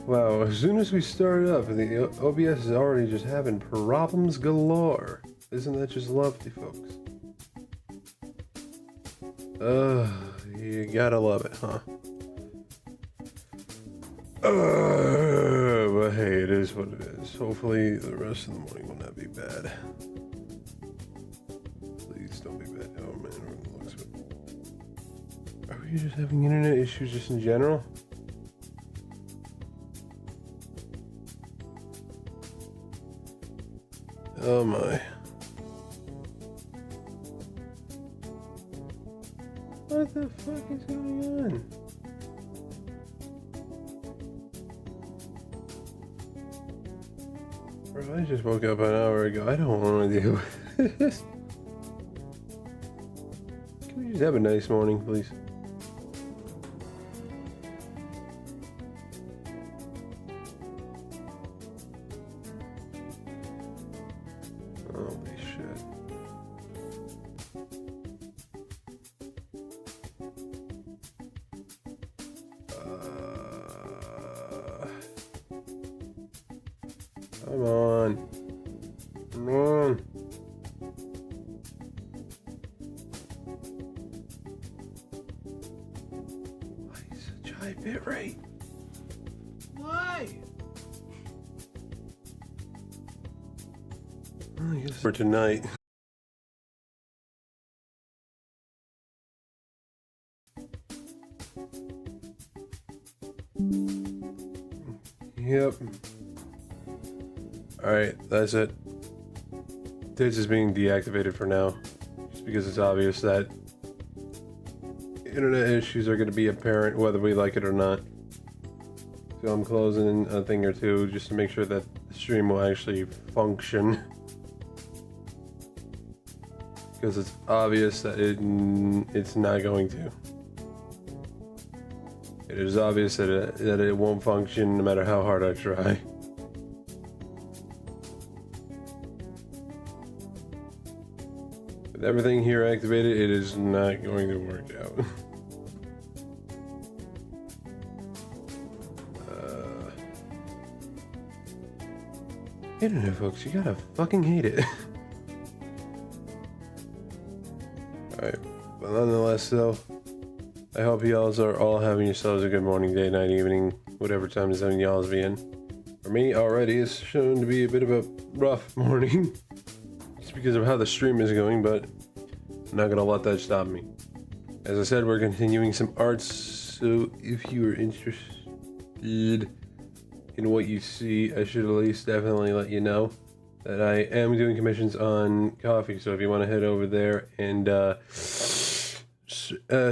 Wow, as soon as we started up, the OBS is already just having problems galore. Isn't that just lovely, folks? You gotta love it, huh? But hey, it is what it is. Hopefully the rest of the morning will not be bad. Please don't be bad. Oh man, it looks good. Are we just having internet issues just in general? Oh my. What the fuck is going on? Bro, I just woke up an hour ago. I don't want to deal with this. Can we just have a nice morning, please? Holy shit. Come on. Come on. Why such high bit rate? Why? I guess for tonight. Yep. Alright, that's it. This is being deactivated for now. Just because it's obvious that internet issues are going to be apparent whether we like it or not. So I'm closing a thing or two just to make sure that the stream will actually function. Because it's obvious that it's not going to. It is obvious that it won't function no matter how hard I try. With everything here activated, it is not going to work out. Internet folks, you gotta fucking hate it. Alright, but nonetheless though, I hope y'all are all having yourselves a good morning, day, night, evening, whatever time zone y'all's be in. For me, already, it's shown to be a bit of a rough morning. Just because of how the stream is going, but I'm not gonna let that stop me. As I said, we're continuing some arts, so if you are interested in what you see, I should at least definitely let you know that I am doing commissions on coffee. So if you want to head over there and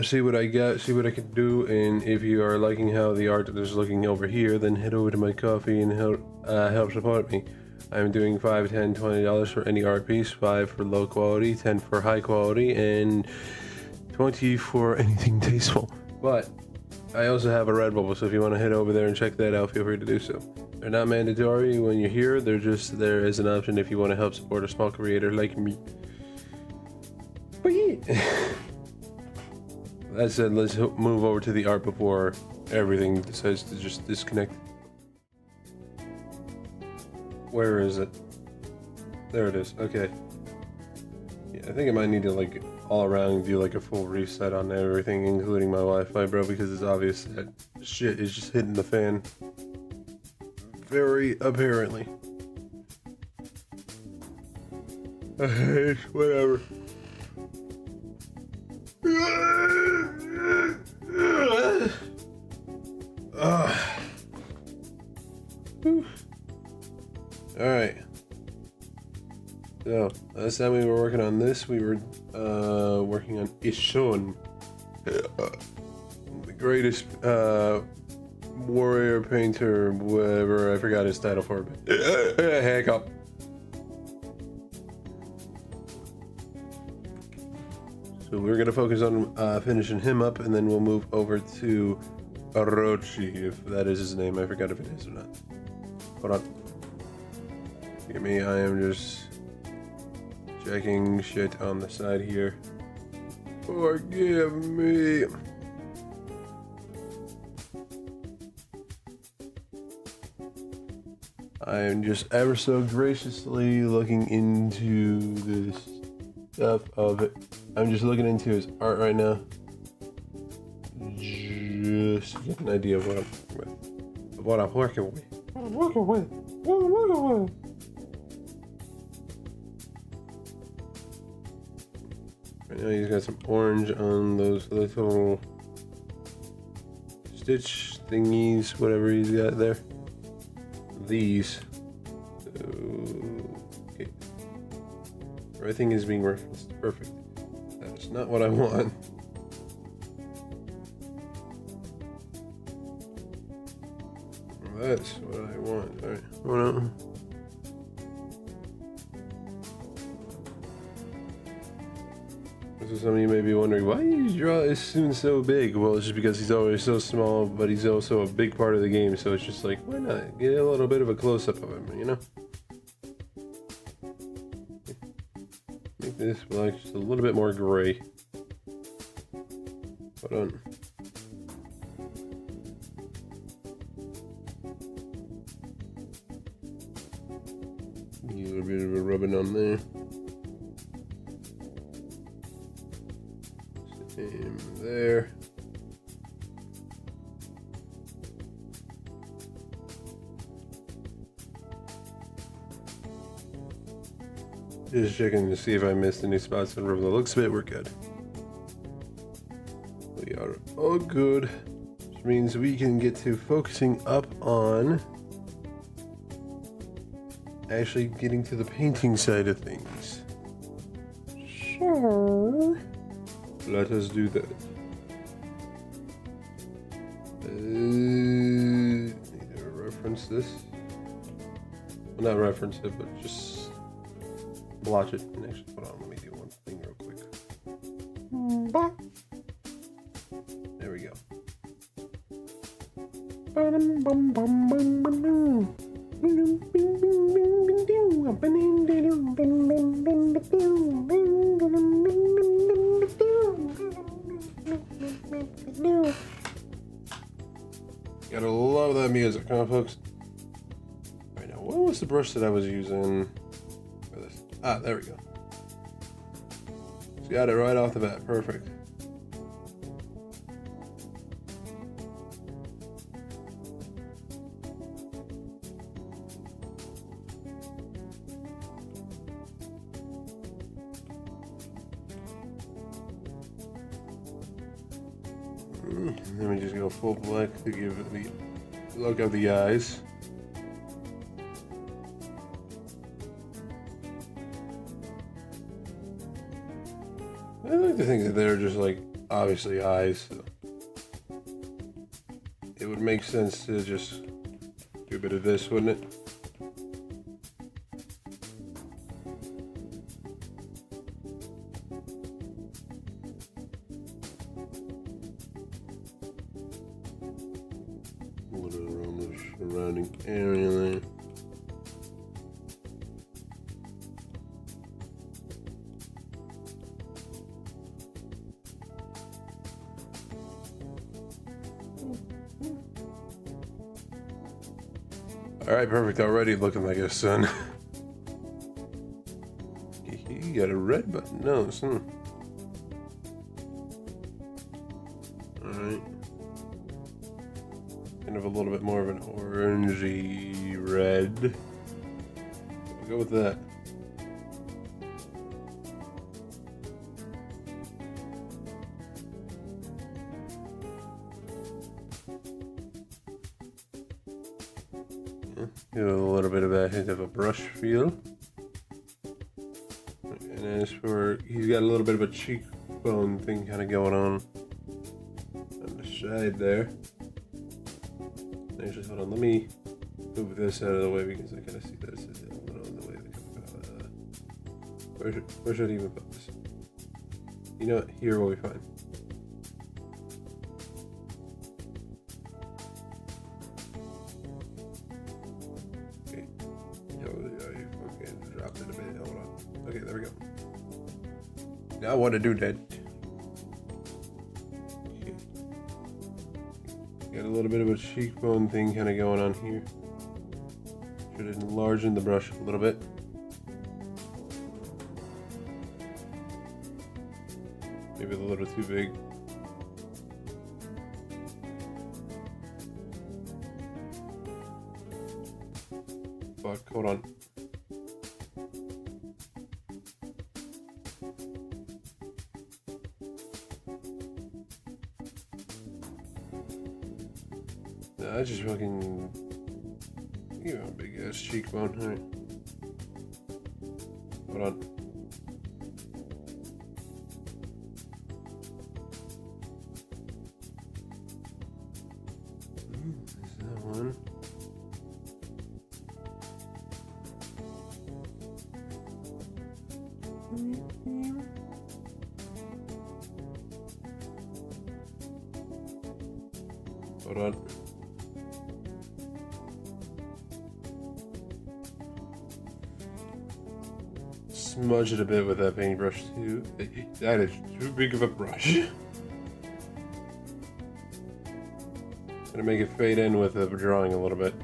see what I got, see what I can do, and if you are liking how the art is looking over here, then head over to my coffee and help support me. I'm doing $5, $10, $20 for any art piece, 5 for low quality, 10 for high quality, and 20 for anything tasteful. But I also have a Redbubble, so if you want to head over there and check that out, feel free to do so. They're not mandatory when you're here, they're just there as an option if you want to help support a small creator like me. But yeah. That said, let's move over to the art before everything decides to just disconnect. Where is it? There it is, okay. Yeah, I think I might need to like all around do like a full reset on everything, including my Wi-Fi, bro, because it's obvious that shit is just hitting the fan. Very apparently. Whatever. Alright. So, last time we were working on this, we were working on Ishun. The greatest warrior painter, whatever, I forgot his title for it. Hiccup. So we're gonna focus on finishing him up, and then we'll move over to Orochi, if that is his name. I forgot if it is or not. Hold on. Forgive me, I am just checking shit on the side here. Forgive me. I am just ever so graciously looking into this stuff of it. I'm just looking into his art right now. Just to get an idea of what I'm working with. What I'm working with. Right now he's got some orange on those little stitch thingies, whatever he's got there. These. Okay. Everything is being referenced. Perfect. That's not what I want. That's what I want. Alright. Hold on. So some of you may be wondering, why do you draw Ishun so big? Well, it's just because he's always so small, but he's also a big part of the game, so it's just like, why not? Get a little bit of a close-up of him, you know? Make this black just a little bit more gray. Hold on. little bit of a rubbing on there. Same there. Just checking to see if I missed any spots in the room. That looks a bit, we're good. We are all good. Which means we can get to focusing up on actually getting to the painting side of things. So let us do that. Need to reference this. Well, not reference it, but just blotch it. And actually, hold on, let me do one thing real quick. There we go. Gotta love that music, huh, folks? Alright, now, what was the brush that I was using for this? Ah, there we go. Just got it right off the bat. Perfect. Then we just go full black to give it the look of the eyes. I like to think that they're just like obviously eyes, so it would make sense to just do a bit of this, wouldn't it? A little bit around the surrounding area there. Alright, perfect. Already looking like a sun. He got a red button nose, huh? Alright. Kind of a little bit more of an orangey red. We'll go with that. Get a little bit of a hint of a brush feel. And as for, he's got a little bit of a cheekbone thing kind of going on the side there. Actually, hold on, let me move this out of the way because I kind of see that it's a little in the way. Where should I even put this? You know what? Here will be fine. Okay. Okay, dropped it a bit. Hold on. Okay, there we go. Now what to do, Dad? Okay. Got a little bit of a cheekbone thing kind of going on here. Should enlarge the brush a little bit. Maybe a little too big. Fuck, hold on. Nah, I just fucking, you know, big ass cheekbone. Alright. Hold on. Is that one? Hold on. Smudge it a bit with that paintbrush too. That is too big of a brush. Gonna make it fade in with the drawing a little bit.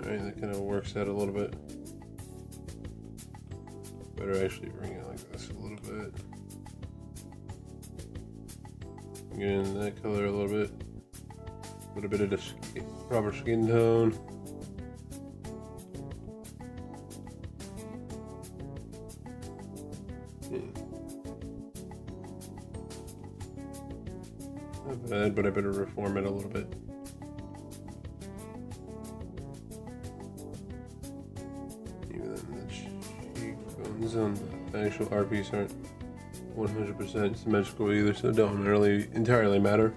Alright, that kind of works out a little bit. Better actually bring it like this a little bit. Get in that color a little bit. A little bit of the proper skin tone. Yeah. Not bad, but I better reform it a little bit. Even the cheekbones on the actual art piece aren't 100% symmetrical either, so it don't really entirely matter.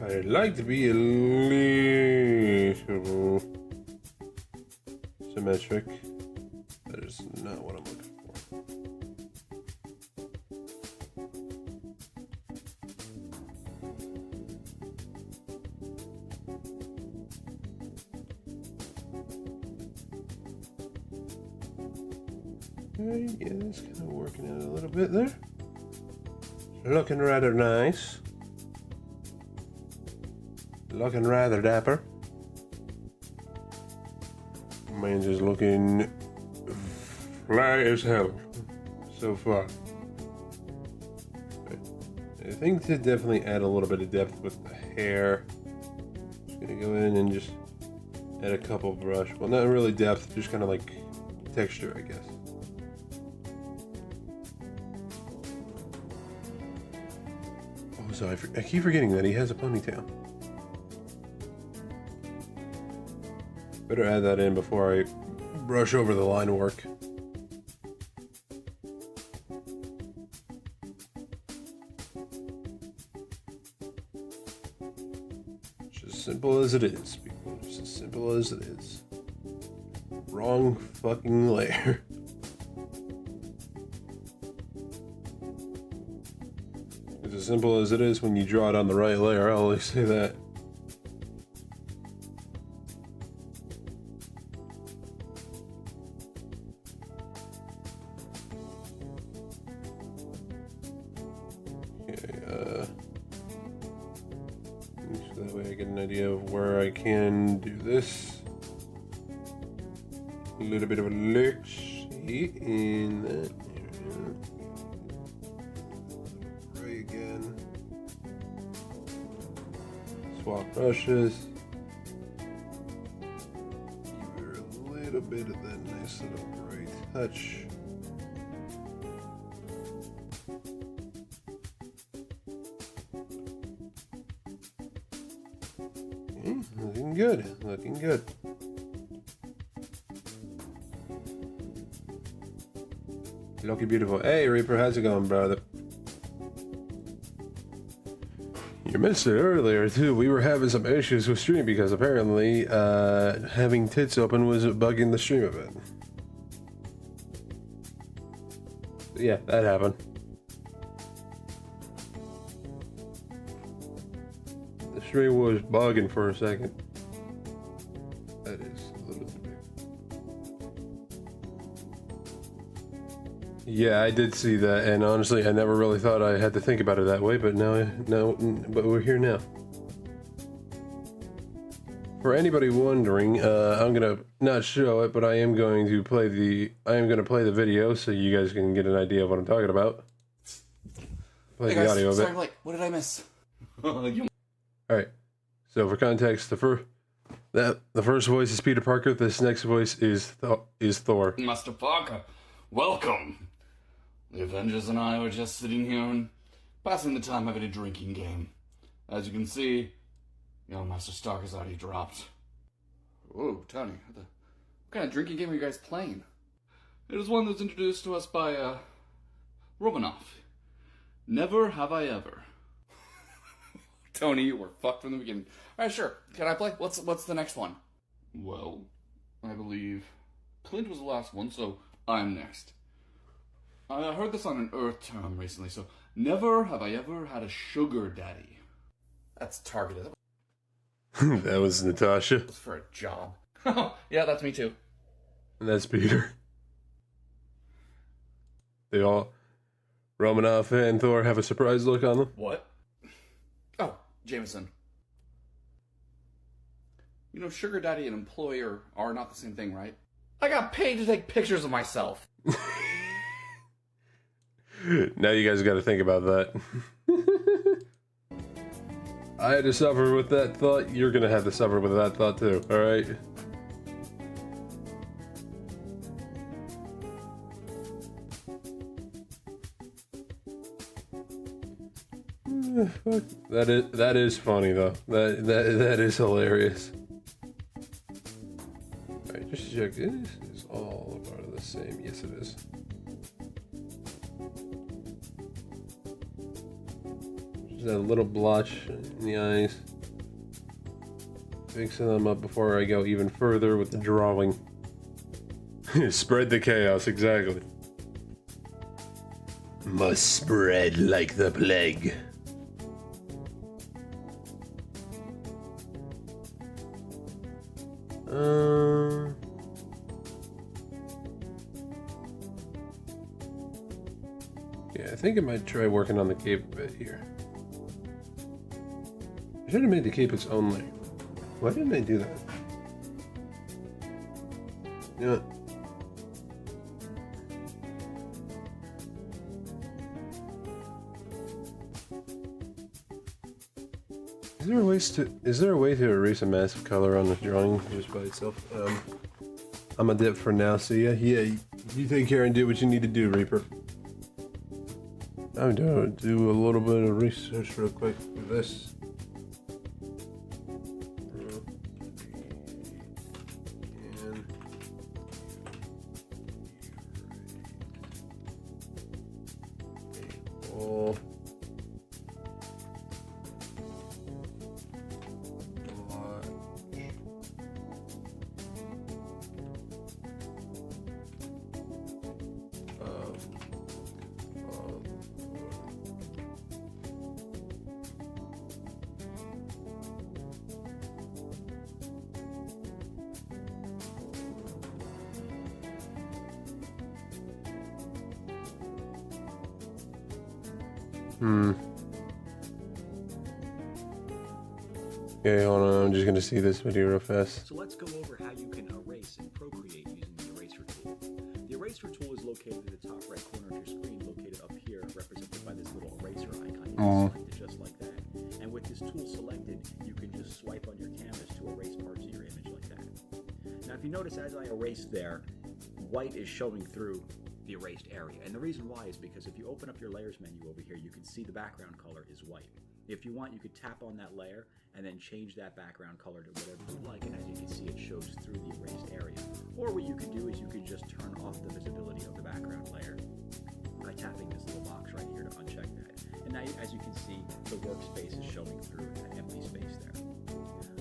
I'd like to be a little symmetric. That is not what I'm looking for. Alright, yeah, that's kind of working out a little bit there. Looking rather nice. Looking rather dapper. Mine's just looking fly as hell so far. I think to definitely add a little bit of depth with the hair. Just gonna go in and just add a couple brush. Well, not really depth, just kind of like texture, I guess. Oh, so I keep forgetting that he has a ponytail. Better add that in before I brush over the line work. Just as simple as it is, people. Just as simple as it is. Wrong fucking layer. It's as simple as it is when you draw it on the right layer, I'll always say that. So that way I get an idea of where I can do this. A little bit of a look in that area. Gray again. Swap brushes. Give her a little bit of that nice little gray touch. Looking good, looking good. Looking beautiful. Hey Reaper, how's it going, brother? You mentioned it earlier too, we were having some issues with stream because apparently having tits open was bugging the stream a bit. Yeah, that happened. The stream was bugging for a second. That is a little bit big. Yeah, I did see that, and honestly, I never really thought I had to think about it that way, but but we're here now. For anybody wondering, I'm gonna not show it, but I am going to play the video so you guys can get an idea of what I'm talking about. Play hey the guys, audio of it. sorry I'm late. What did I miss? Alright, so for context, the first voice is Peter Parker, this next voice is Thor. Master Parker, welcome. The Avengers and I were just sitting here and passing the time having a drinking game. As you can see, young Master Stark has already dropped. Whoa, Tony, what kind of drinking game are you guys playing? It is one that's introduced to us by, Romanoff. Never have I ever. Tony, you were fucked from the beginning. Alright, sure. Can I play? What's the next one? Well, I believe Clint was the last one, so I'm next. I heard this on an Earth term recently, so never have I ever had a sugar daddy. That's targeted. That was Natasha. That's for a job. Yeah, that's me too. And that's Peter. They all, Romanoff and Thor, have a surprised look on them. What? Oh, Jameson. You know, sugar daddy and employer are not the same thing, right? I got paid to take pictures of myself. Now you guys got to think about that. I had to suffer with that thought. You're gonna have to suffer with that thought too. All right. Fuck. That is funny though. That is hilarious. All right, just check. This is all a part of the same. Yes, it is. Just that little blotch in the eyes. Mixing them up before I go even further with the drawing. Spread the chaos, exactly. Must spread like the plague. Yeah, I think I might try working on the cape a bit here. I should have made the cape its own layer. Why didn't I do that? You know what? Is there a way to erase a massive color on this drawing just by itself? I'm a dip for now, see ya. Yeah, you take care and do what you need to do, Reaper. I'm gonna do a little bit of research real quick for this. Okay, hold on, I'm just gonna see this video real fast. So let's go over how you can erase and procreate using the eraser tool. The eraser tool is located at the top right corner of your screen, located up here, represented by this little eraser icon. You can select it just like that. And with this tool selected, you can just swipe on your canvas to erase parts of your image like that. Now if you notice, as I erased there, white is showing through the erased area. And the reason why is because if you open up your layers menu over here, you can see the background color is white. If you want, you could tap on that layer and then change that background color to whatever you like, and as you can see, it shows through the erased area. Or what you could do is you could just turn off the visibility of the background layer by tapping this little box right here to uncheck that. And now, as you can see, the workspace is showing through that empty space there.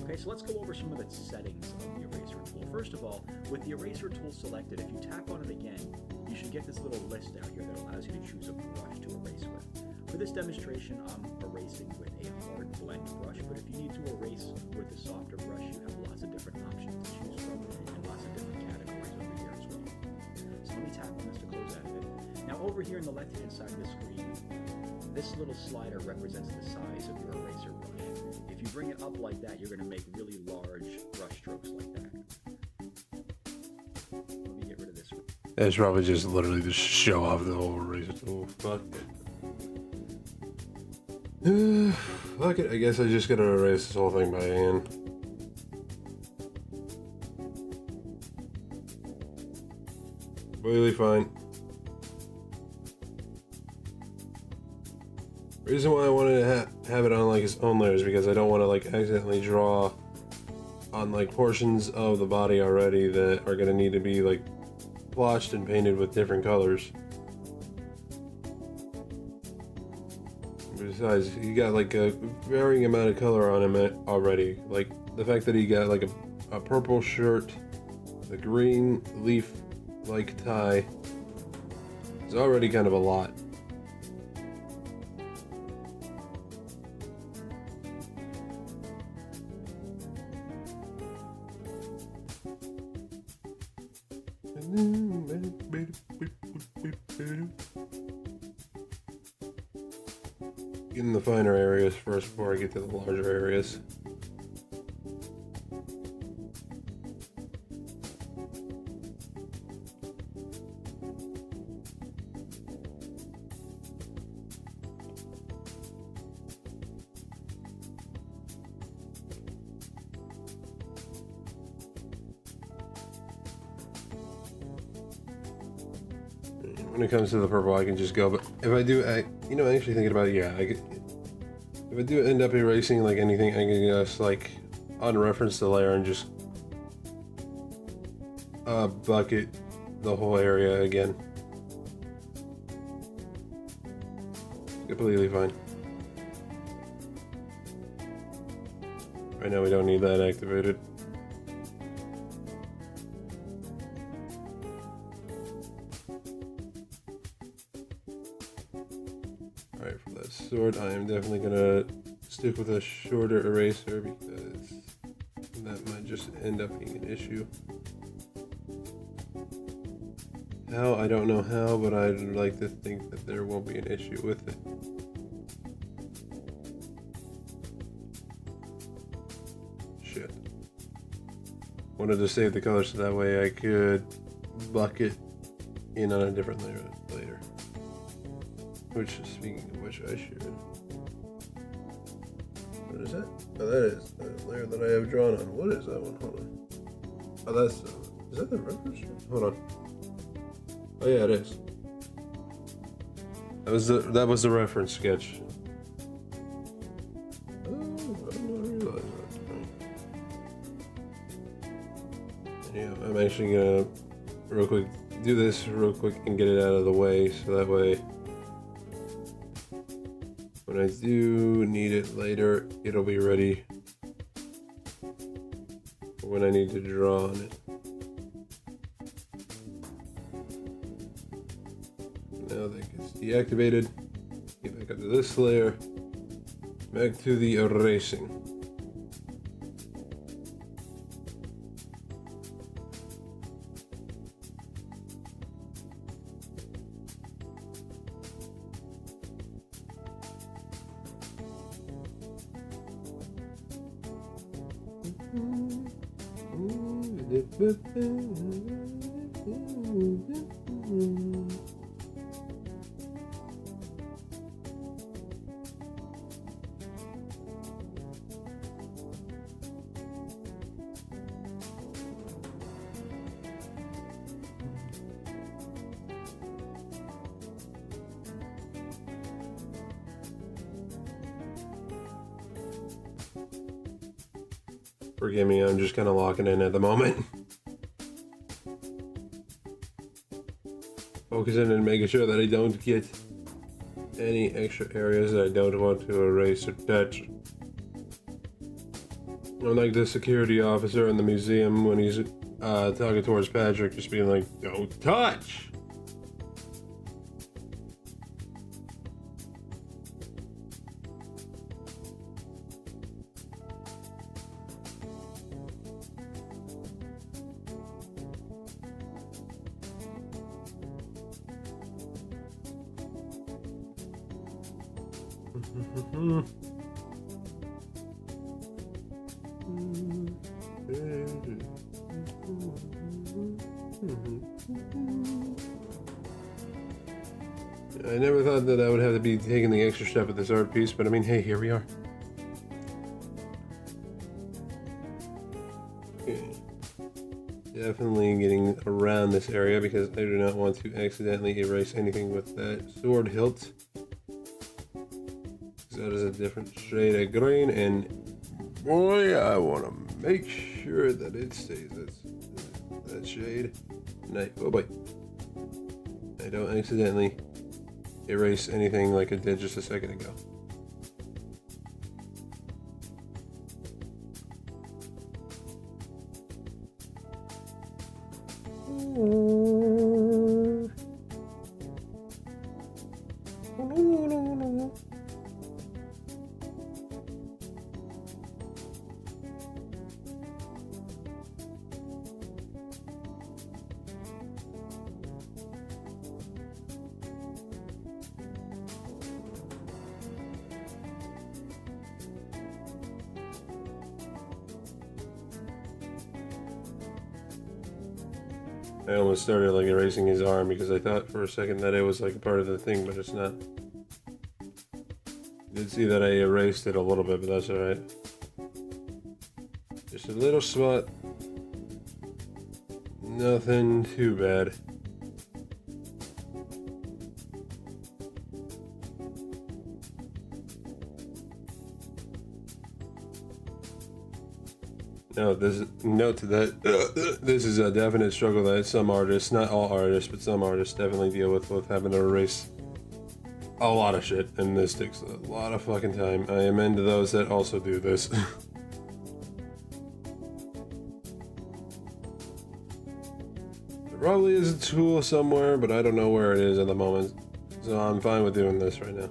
Okay, so let's go over some of the settings of the eraser tool. First of all, with the eraser tool selected, if you tap on it again, you should get this little list out here that allows you to choose a brush to erase with. For this demonstration, I'm erasing with a hard blend brush, but if you need to erase with a softer brush, you have lots of different options to choose from and lots of different categories over here as well. So let me tap on this to close out of it. Now over here on the left-hand side of the screen, this little slider represents the size of your eraser brush. If you bring it up like that, you're going to make really large brush strokes like that. Let me get rid of this one. It's probably just literally to show off the whole eraser tool. Fuck it. Fuck it, I guess I just gotta erase this whole thing by hand. Completely fine. The reason why I wanted to have it on like its own layer is because I don't want to like accidentally draw on like portions of the body already that are gonna need to be like blotched and painted with different colors. Besides, he got like a varying amount of color on him already. Like the fact that he got like a purple shirt, a green leaf-like tie is already kind of a lot. Getting the finer areas first before I get to the larger areas. when it comes to the purple, I can just go. But if I do, actually thinking about it, yeah, if I do end up erasing like anything, I can just like unreference the layer and just bucket the whole area again. Completely fine. Right now we don't need that activated. Alright, for that sword, I am definitely gonna stick with a shorter eraser because that might just end up being an issue. How? I don't know how, but I'd like to think that there won't be an issue with it. Shit. Wanted to save the color so that way I could bucket in on a different layer later. Which, speaking of which, I should. What is that? Oh, that is the layer that I have drawn on. What is that one? Hold on. Oh, that's. Is that the reference? Hold on. Oh yeah, it is. That was the reference sketch. Oh, I didn't realize that. Yeah, I'm actually gonna do this real quick and get it out of the way, so that way when I do need it later, it'll be ready for when I need to draw on it. Now that gets deactivated. Get back up to this layer. Back to the erasing. Forgive me, I'm just kind of locking in at the moment. Focusing and making sure that I don't get any extra areas that I don't want to erase or touch. I'm like the security officer in the museum when he's talking towards Patrick, just being like, "Don't touch!" I never thought that I would have to be taking the extra step with this art piece, but I mean, hey, here we are. Okay. Definitely getting around this area because I do not want to accidentally erase anything with that sword hilt. That is a different shade of green, and boy, I want to make sure that it stays that shade. Oh boy, I don't accidentally erase anything like I did just a second ago. I almost started like erasing his arm because I thought for a second that it was like a part of the thing, but it's not. I did see that I erased it a little bit, but that's alright. Just a little spot. Nothing too bad. No, note to that. This is a definite struggle that some artists, not all artists, but some artists definitely deal with having to erase a lot of shit, and this takes a lot of fucking time. I am into those that also do this. There probably is a tool somewhere, but I don't know where it is at the moment. So I'm fine with doing this right now.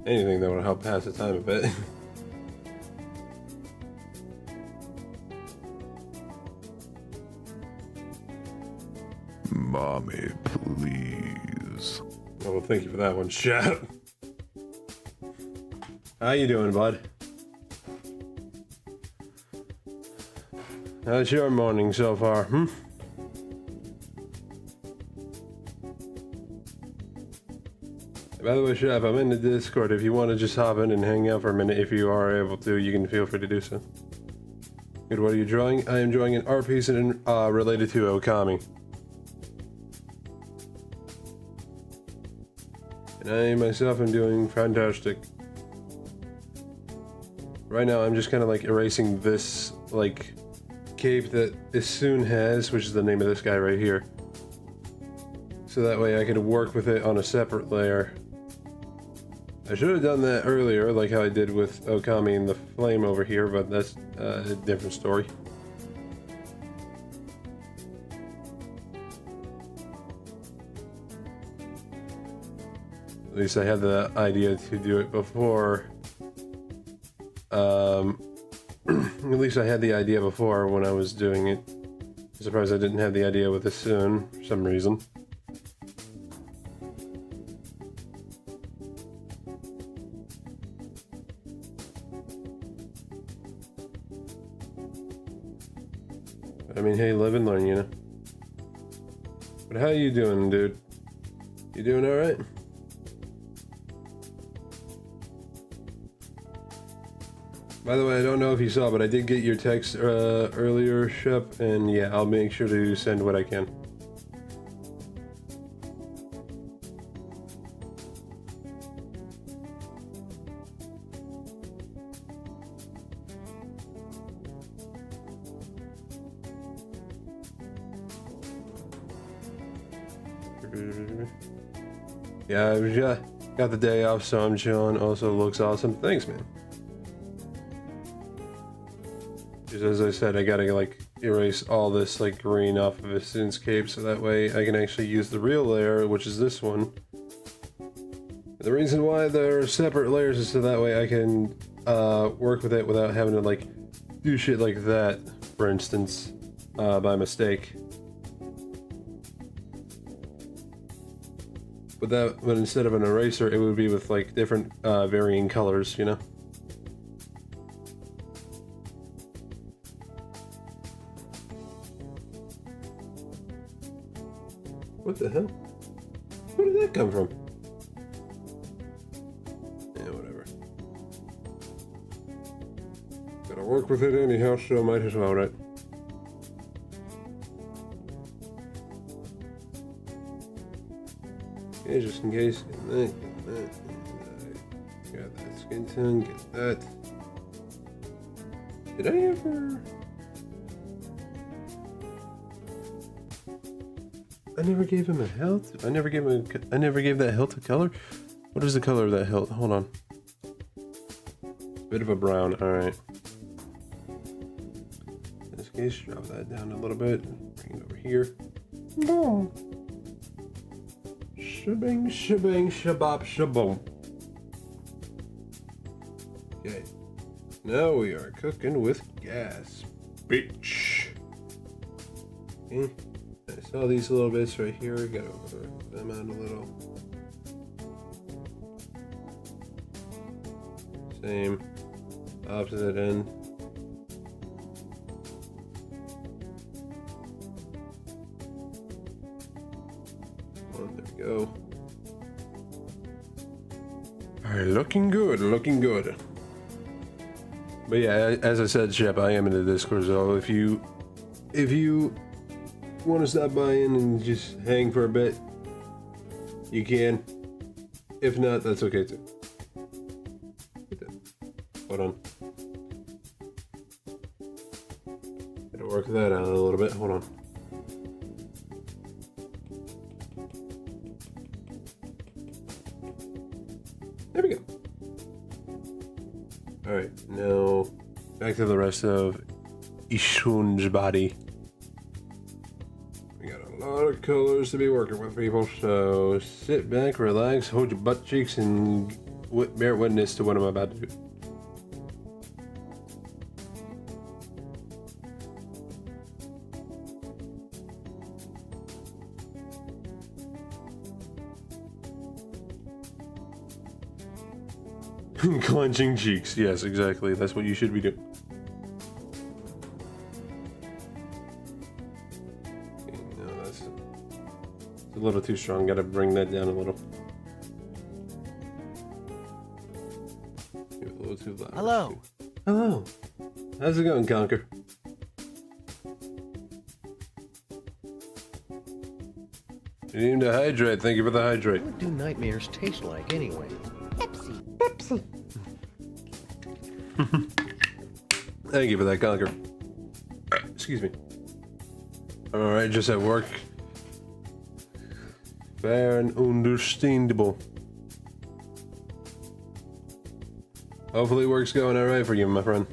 Anything that would help pass the time a bit. Mommy, please. Oh, well, thank you for that one, chat. How you doing, bud? How's your morning so far, By the way, Chef, I'm in the Discord. If you want to just hop in and hang out for a minute, if you are able to, you can feel free to do so. Good, what are you drawing? I am drawing an art piece related to Okami. And I myself am doing fantastic. Right now, I'm just kind of like erasing this, like, cape that Isun has, which is the name of this guy right here. So that way I can work with it on a separate layer. I should have done that earlier, like how I did with Okami and the flame over here, but that's a different story. At least I had the idea to do it before. At least I had the idea before when I was doing it. I'm surprised I didn't have the idea with this soon, for some reason. I mean, hey, live and learn, you know? But how you doing, dude? You doing alright? By the way, I don't know if you saw, but I did get your text earlier, Shep, and yeah, I'll make sure to send what I can. Yeah, I got the day off, so I'm chilling. Also looks awesome. Thanks, man. Just as I said, I gotta like erase all this like green off of Isun's cape so that way I can actually use the real layer, which is this one. The reason why they're separate layers is so that way I can work with it without having to like do shit like that, for instance, by mistake. But instead of an eraser, it would be with like different varying colors, you know? What the hell? Where did that come from? Yeah, whatever. Gotta work with it anyhow, so might as well, right? Okay, just in case. Get that. Got that skin tone, get that. Did I ever... I never gave him a hilt. I never gave that hilt a color. What is the color of that hilt? Hold on. Bit of a brown. All right. In this case, drop that down a little bit. Bring it over here. Boom. Shabang, shabang, shabop, shaboom. Okay. Now we are cooking with gas, bitch. Okay. I saw these little bits right here. Gotta work them out a little. Same. Opposite end. Oh, there we go. Alright, looking good, looking good. But yeah, as I said, Shep, I am in the Discord, so if you want to stop by in and just hang for a bit, you can. If not, that's okay too. Hold on. work that out a little bit. Hold on. There we go. Alright, now back to the rest of Ishun's body. We got a lot of colors to be working with, people, so sit back, relax, hold your butt cheeks, and bear witness to what I'm about to do. Clenching cheeks, yes, exactly. That's what you should be doing. Okay, no, that's a little too strong. Gotta bring that down a little. Maybe a little too loud. Hello. Hello. How's it going, Conker? You need to hydrate. Thank you for the hydrate. What do nightmares taste like anyway? Thank you for that, Conker. Excuse me. Alright, just at work. Fair and understandable. Hopefully work's going alright for you, my friend.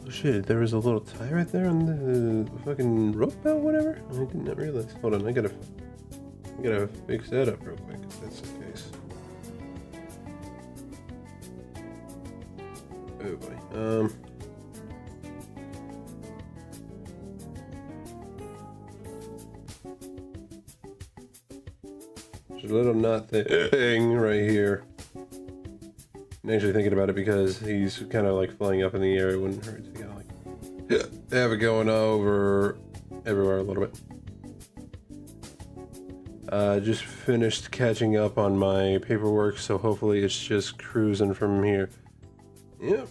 Oh shit, there was a little tie right there on the fucking rope belt, whatever? I did not realize. Hold on, I gotta fix that up real quick if that's the case. Oh boy. There's a little knot thing right here. I'm actually thinking about it because he's kind of like flying up in the air. It wouldn't hurt to kind of like have it going over everywhere a little bit. Just finished catching up on my paperwork, so hopefully it's just cruising from here. Yep.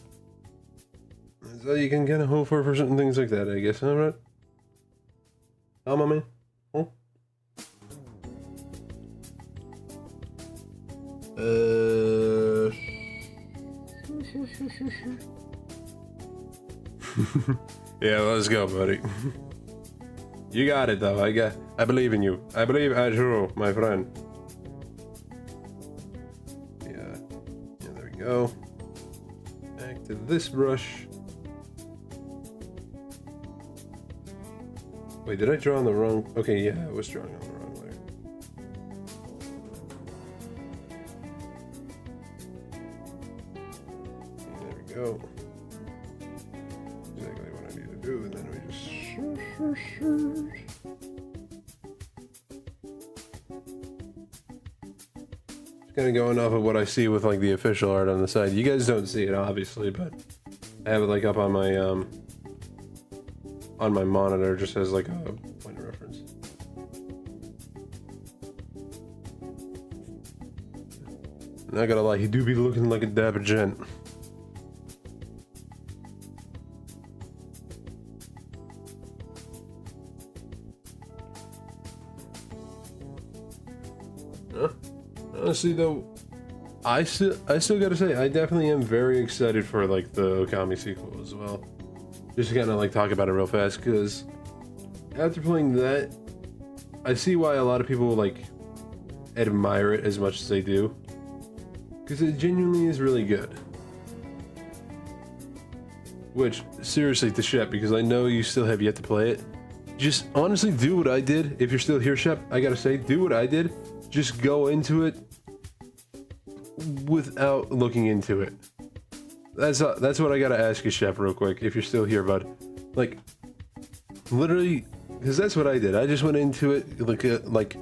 That's all you can kind of hope for certain things like that, I guess. Alright. Oh, my man. Huh? Yeah, let's go, buddy. You got it, though. I believe in you. I believe as you, my friend. Yeah, there we go. Back to this brush. Wait, did I draw on the wrong? Okay, yeah, I was drawing on the wrong layer. There we go. Exactly what I need to do, and then we just kind of going off of what I see with like the official art on the side. You guys don't see it obviously, but I have it like up on my monitor, just as like a point of reference. Not gonna lie, he do be looking like a dapper gent. Honestly though, I still gotta say, I definitely am very excited for like the Okami sequel as well. Just to kind of like talk about it real fast, because after playing that, I see why a lot of people like admire it as much as they do, because it genuinely is really good. Which, seriously, to Shep, because I know you still have yet to play it, just honestly do what I did. If you're still here, Shep, I gotta say, do what I did. Just go into it without looking into it. That's what I gotta ask you, Shep, real quick, if you're still here, bud. Like, literally, because that's what I did. I just went into it like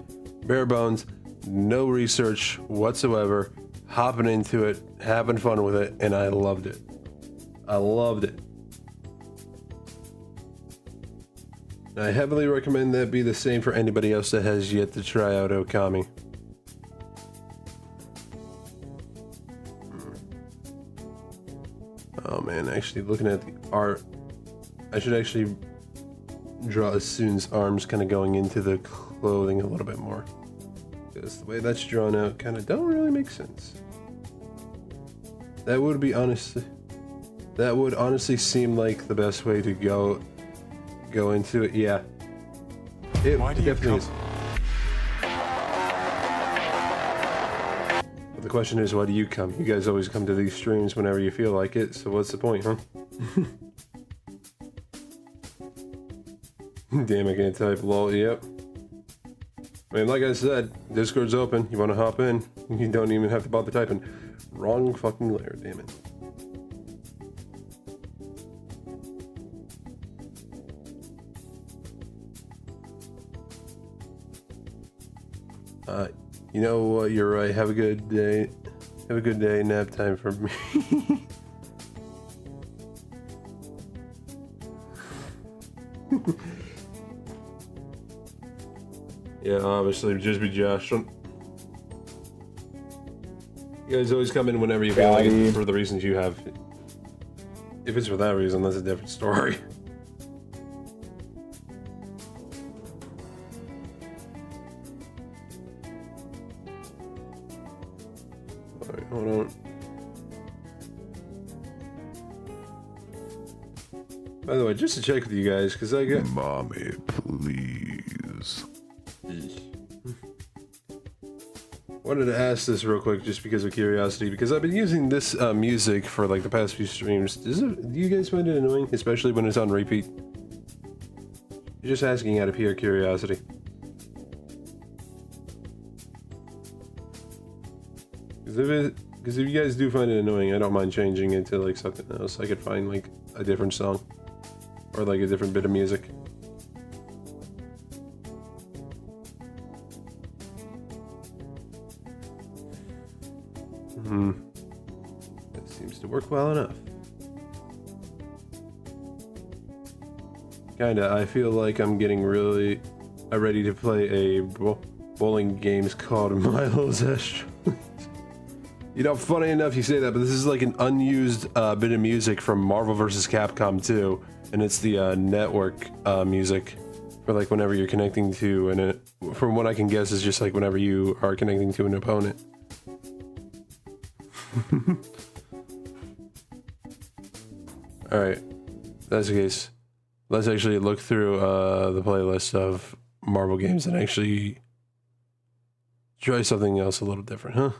bare bones, no research whatsoever, hopping into it, having fun with it, and I loved it. I loved it. I heavily recommend that be the same for anybody else that has yet to try out Okami. Oh man, actually looking at the art, I should actually draw Asun's arms kind of going into the clothing a little bit more. Because the way that's drawn out kind of don't really make sense. That would honestly seem like the best way to go into it. Yeah. It definitely is. But the question is, why do you come? You guys always come to these streams whenever you feel like it, so what's the point, huh? Damn, I can't type lol, yep. I mean, like I said, Discord's open. You want to hop in, you don't even have to bother typing. Wrong fucking layer, damn it. You know what, you're right. Have a good day. Have a good day. Nap time for me. Yeah, obviously, just be Josh. You guys always come in whenever you feel like it for the reasons you have. If it's for that reason, that's a different story. Alright, hold on. By the way, just to check with you guys, because I get... Mommy, please. Wanted to ask this real quick, just because of curiosity, because I've been using this music for like the past few streams. Do you guys find it annoying, especially when it's on repeat? Just asking out of pure curiosity. Because if you guys do find it annoying, I don't mind changing it to like something else. I could find like a different song, or like a different bit of music. That seems to work well enough. Kinda, I feel like I'm getting really ready to play a bowling games called Milo's Astro. You know, funny enough you say that, but this is like an unused bit of music from Marvel vs. Capcom 2, and it's the network music for like whenever you're connecting to, and it, from what I can guess, is just like whenever you are connecting to an opponent. Alright, that's the case. Let's actually look through the playlist of Marvel games and actually try something else a little different, huh?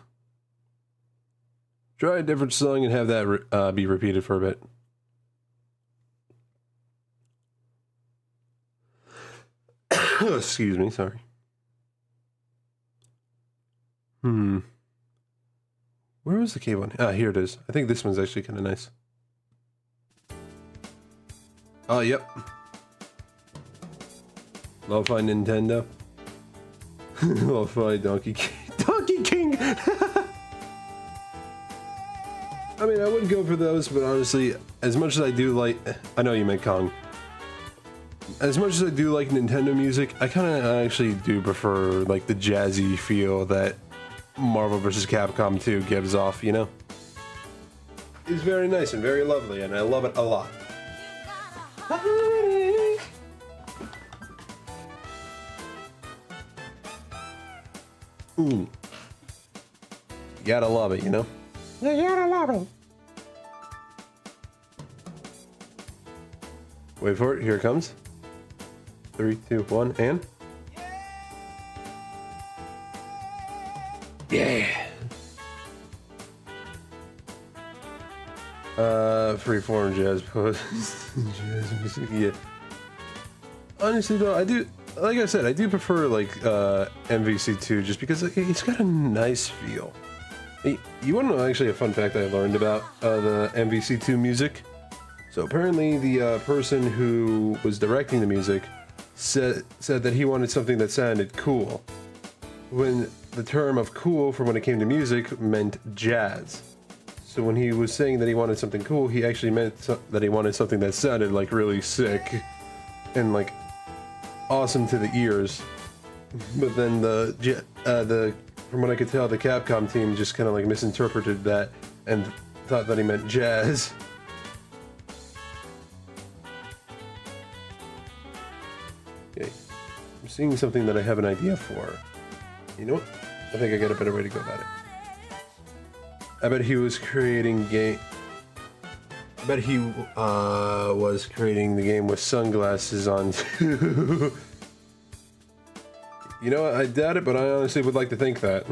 Try a different song and have that be repeated for a bit. Excuse me, sorry. Where was the cave one? Ah, here it is. I think this one's actually kind of nice. Oh, yep. Lo-fi Nintendo. Lo-fi Donkey King. Donkey King! I mean, I would go for those, but honestly, as much as I do like... I know you meant Kong. As much as I do like Nintendo music, I kind of actually do prefer, like, the jazzy feel that Marvel vs. Capcom 2 gives off, you know? It's very nice and very lovely, and I love it a lot. You gotta love it, you know? You gotta love it. Wait for it, here it comes. 3, 2, 1, and... Yeah! Freeform jazz post. Jazz music, yeah. Honestly though, I do, like I said, I do prefer like MVC2 just because it's got a nice feel. Hey, you want to know actually a fun fact I learned about the MVC2 music? So apparently the person who was directing the music said that he wanted something that sounded cool, when the term of cool for when it came to music meant jazz. So when he was saying that he wanted something cool, he actually meant that he wanted something that sounded like really sick and like awesome to the ears. But then from what I could tell, the Capcom team just kind of like misinterpreted that and thought that he meant jazz. Okay. I'm seeing something that I have an idea for. You know what? I think I got a better way to go about it. I bet he was creating game. I bet he was creating the game with sunglasses on too. You know what? I doubt it, but I honestly would like to think that.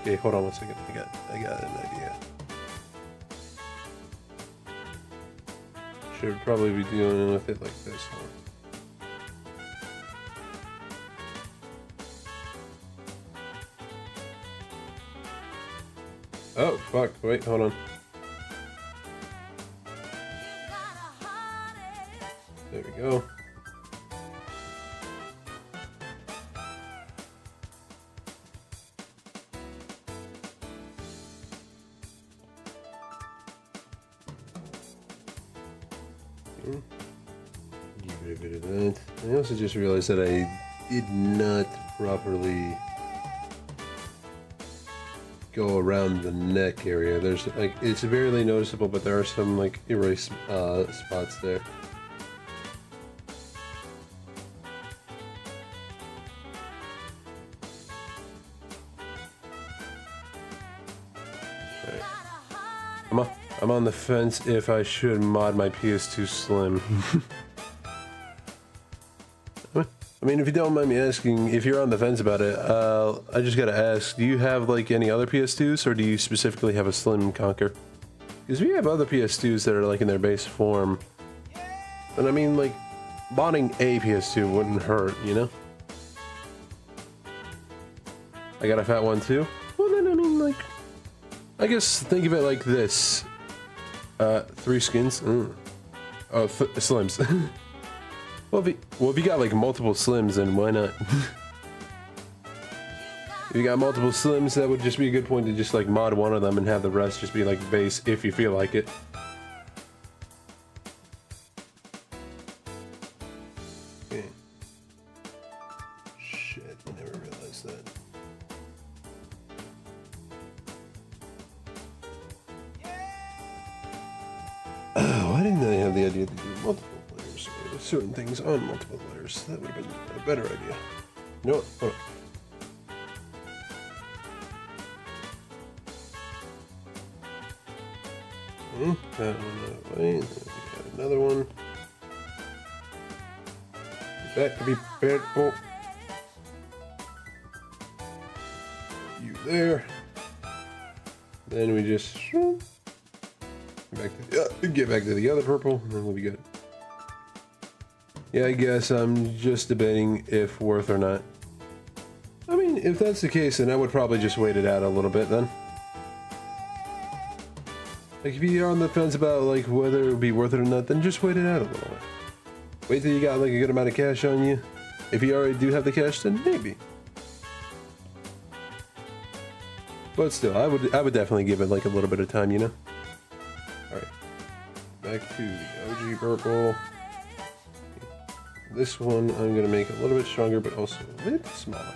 Okay, hold on one second. I got an idea. Should probably be dealing with it like this one. Oh, fuck. Wait, hold on. There we go. Get rid of that. I also just realized that I did not properly go around the neck area. There's like, it's barely noticeable, but there are some like erase spots there. Right. I'm on the fence if I should mod my PS2 Slim. I mean, if you don't mind me asking, if you're on the fence about it, I just gotta ask, do you have like any other PS2s, or do you specifically have a Slim Conquer? Because we have other PS2s that are like in their base form. And I mean, like, modding a PS2 wouldn't hurt, you know? I got a fat one too? Well then, I mean, like, I guess think of it like this. 3 skins? Oh, Slims. Well, if you got like multiple Slims, then why not? If you got multiple Slims, that would just be a good point to just like mod one of them and have the rest just be like base if you feel like it. Okay. Shit, I never realized that. Oh, why didn't I have the idea to do multiple players? Certain things on multiple players. That would have been a better idea. You know what? Hold on. That one that way. Then we got another one. That to be purple. You there. Then we just get back to the other purple, and then we'll be good. Yeah, I guess I'm just debating if worth or not. I mean, if that's the case, then I would probably just wait it out a little bit then. Like, if you're on the fence about, like, whether it would be worth it or not, then just wait it out a little bit. Wait till you got, like, a good amount of cash on you. If you already do have the cash, then maybe. But still, I would definitely give it, like, a little bit of time, you know? Alright. Back to the OG purple. This one I'm going to make a little bit stronger, but also a bit smaller.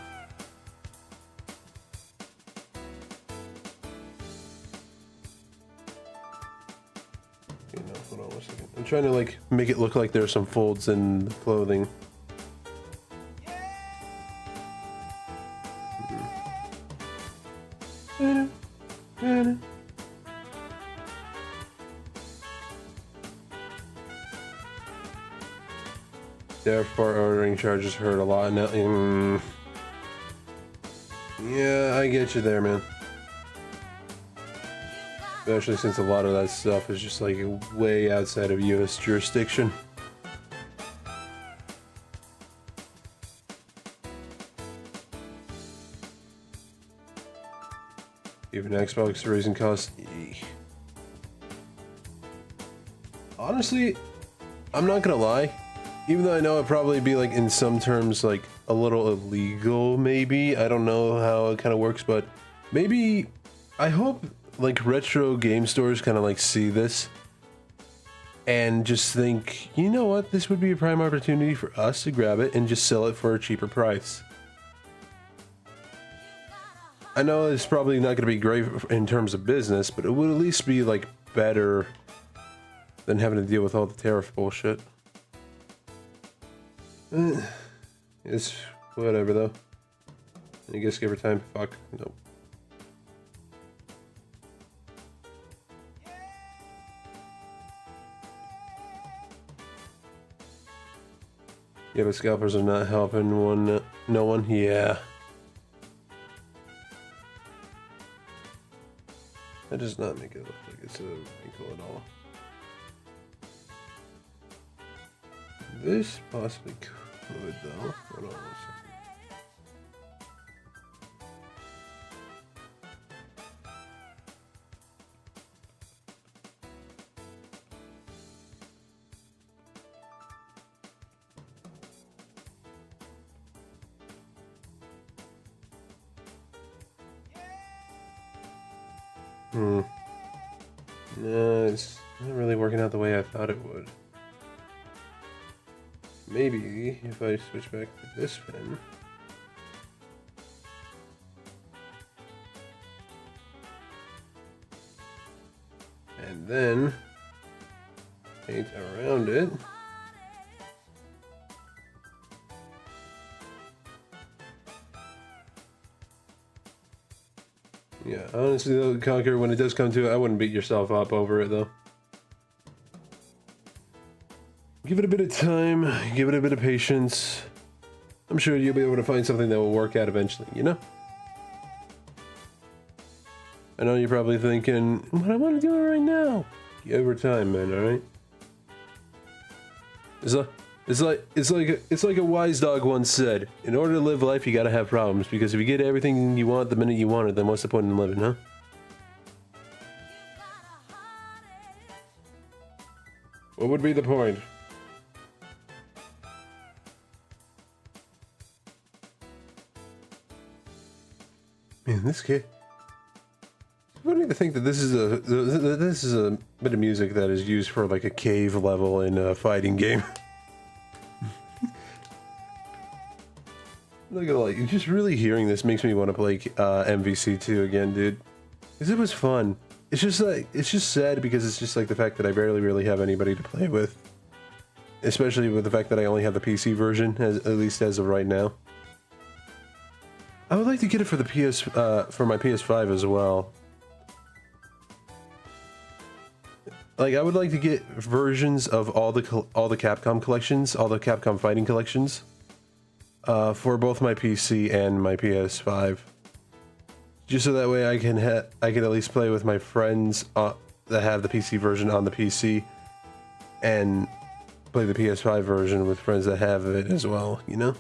Okay, no, hold on 1 second. I'm trying to like make it look like there's some folds in the clothing. Therefore, ordering charges hurt a lot. Now, yeah, I get you there, man. Especially since a lot of that stuff is just like way outside of US jurisdiction. Even Xbox raising costs. Honestly, I'm not gonna lie. Even though I know it'd probably be like in some terms like a little illegal, maybe. I don't know how it kind of works, but maybe I hope like retro game stores kind of like see this and just think, you know what, this would be a prime opportunity for us to grab it and just sell it for a cheaper price. I know it's probably not going to be great in terms of business, but it would at least be like better than having to deal with all the tariff bullshit. It's whatever though. I guess give her time. Fuck. Nope. Yeah, but scalpers are not helping one. No one. Yeah. That does not make it look like it's a wrinkle at all. This possibly could, though. Hold on a second. No, it's not really working out the way I thought it would. Maybe if I switch back to this pen. And then paint around it. Yeah, honestly though, Conquer, when it does come to it, I wouldn't beat yourself up over it though. Give it a bit of time, give it a bit of patience. I'm sure you'll be able to find something that will work out eventually, you know? I know you're probably thinking, but I want to do it right now. Give her time, man, alright? It's like a wise dog once said, in order to live life, you gotta have problems, because if you get everything you want the minute you want it, then what's the point in living, huh? What would be the point? Man, this kid. I don't even think that this is a bit of music that is used for like a cave level in a fighting game. Look at like just really hearing this makes me want to play MVC2 again, dude. Because it was fun. It's just sad because it's just like the fact that I barely really have anybody to play with, especially with the fact that I only have the PC version, at least as of right now. I would like to get it for the for my PS5 as well. Like I would like to get versions of all the Capcom collections, all the Capcom fighting collections. For both my PC and my PS5, just so that way I can at least play with my friends that have the PC version on the PC, and play the PS5 version with friends that have it as well. You know,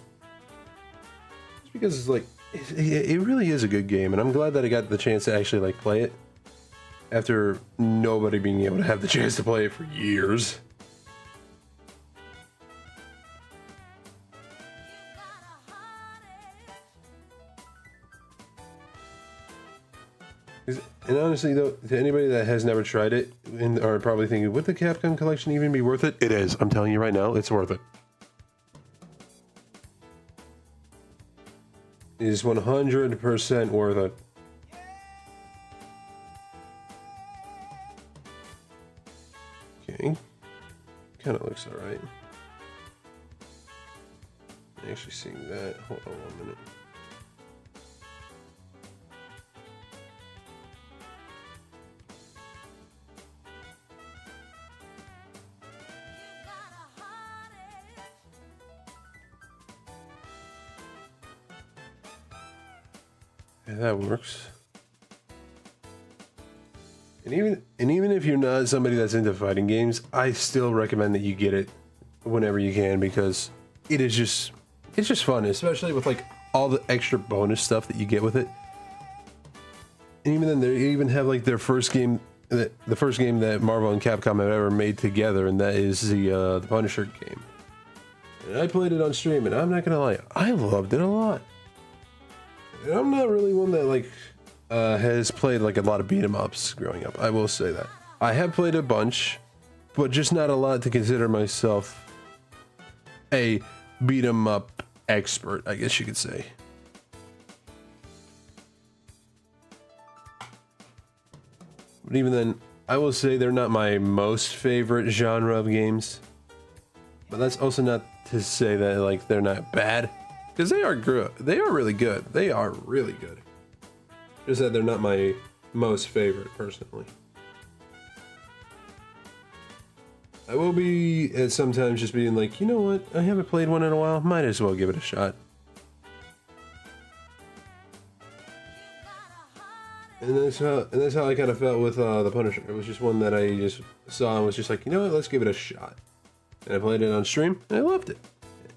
just because it's like it really is a good game, and I'm glad that I got the chance to actually like play it after nobody being able to have the chance to play it for years. And honestly though, to anybody that has never tried it and are probably thinking, would the Capcom collection even be worth it? It is. I'm telling you right now, it's worth it. It is 100% worth it. Okay. Kind of looks alright. Actually seeing that. Hold on 1 minute. Yeah, that works. And even if you're not somebody that's into fighting games, I still recommend that you get it whenever you can, because it's just fun, especially with like all the extra bonus stuff that you get with it. And even then, they even have like their first game, the first game that Marvel and Capcom have ever made together, and that is the Punisher game. And I played it on stream, and I'm not gonna lie, I loved it a lot. And I'm not really one that like has played like a lot of beat 'em ups growing up. I will say that I have played a bunch, but just not a lot to consider myself a beat 'em up expert, I guess you could say. But even then, I will say they're not my most favorite genre of games, but that's also not to say that like they're not bad, because they are good. They are really good. They are really good. Just that they're not my most favorite personally. I will be at sometimes just being like, you know what? I haven't played one in a while. Might as well give it a shot. And that's how I kind of felt with the Punisher. It was just one that I just saw and was just like, you know what? Let's give it a shot. And I played it on stream, and I loved it.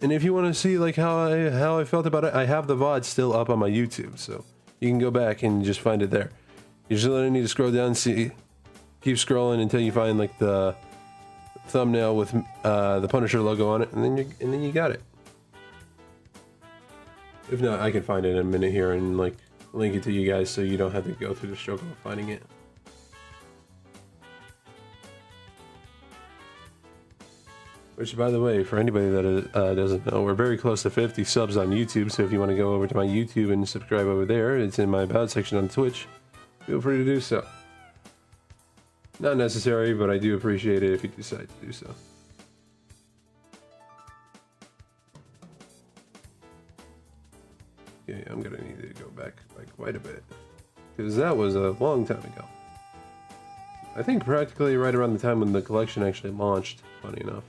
And if you want to see like how I felt about it, I have the VOD still up on my YouTube, so you can go back and just find it there. You just need to scroll down, keep scrolling until you find like the thumbnail with the Punisher logo on it, and then you got it. If not, I can find it in a minute here and like link it to you guys so you don't have to go through the struggle of finding it. Which, by the way, for anybody that doesn't know, we're very close to 50 subs on YouTube, so if you want to go over to my YouTube and subscribe over there, it's in my About section on Twitch. Feel free to do so. Not necessary, but I do appreciate it if you decide to do so. Okay, I'm gonna need to go back by quite a bit, because that was a long time ago. I think practically right around the time when the collection actually launched, funny enough.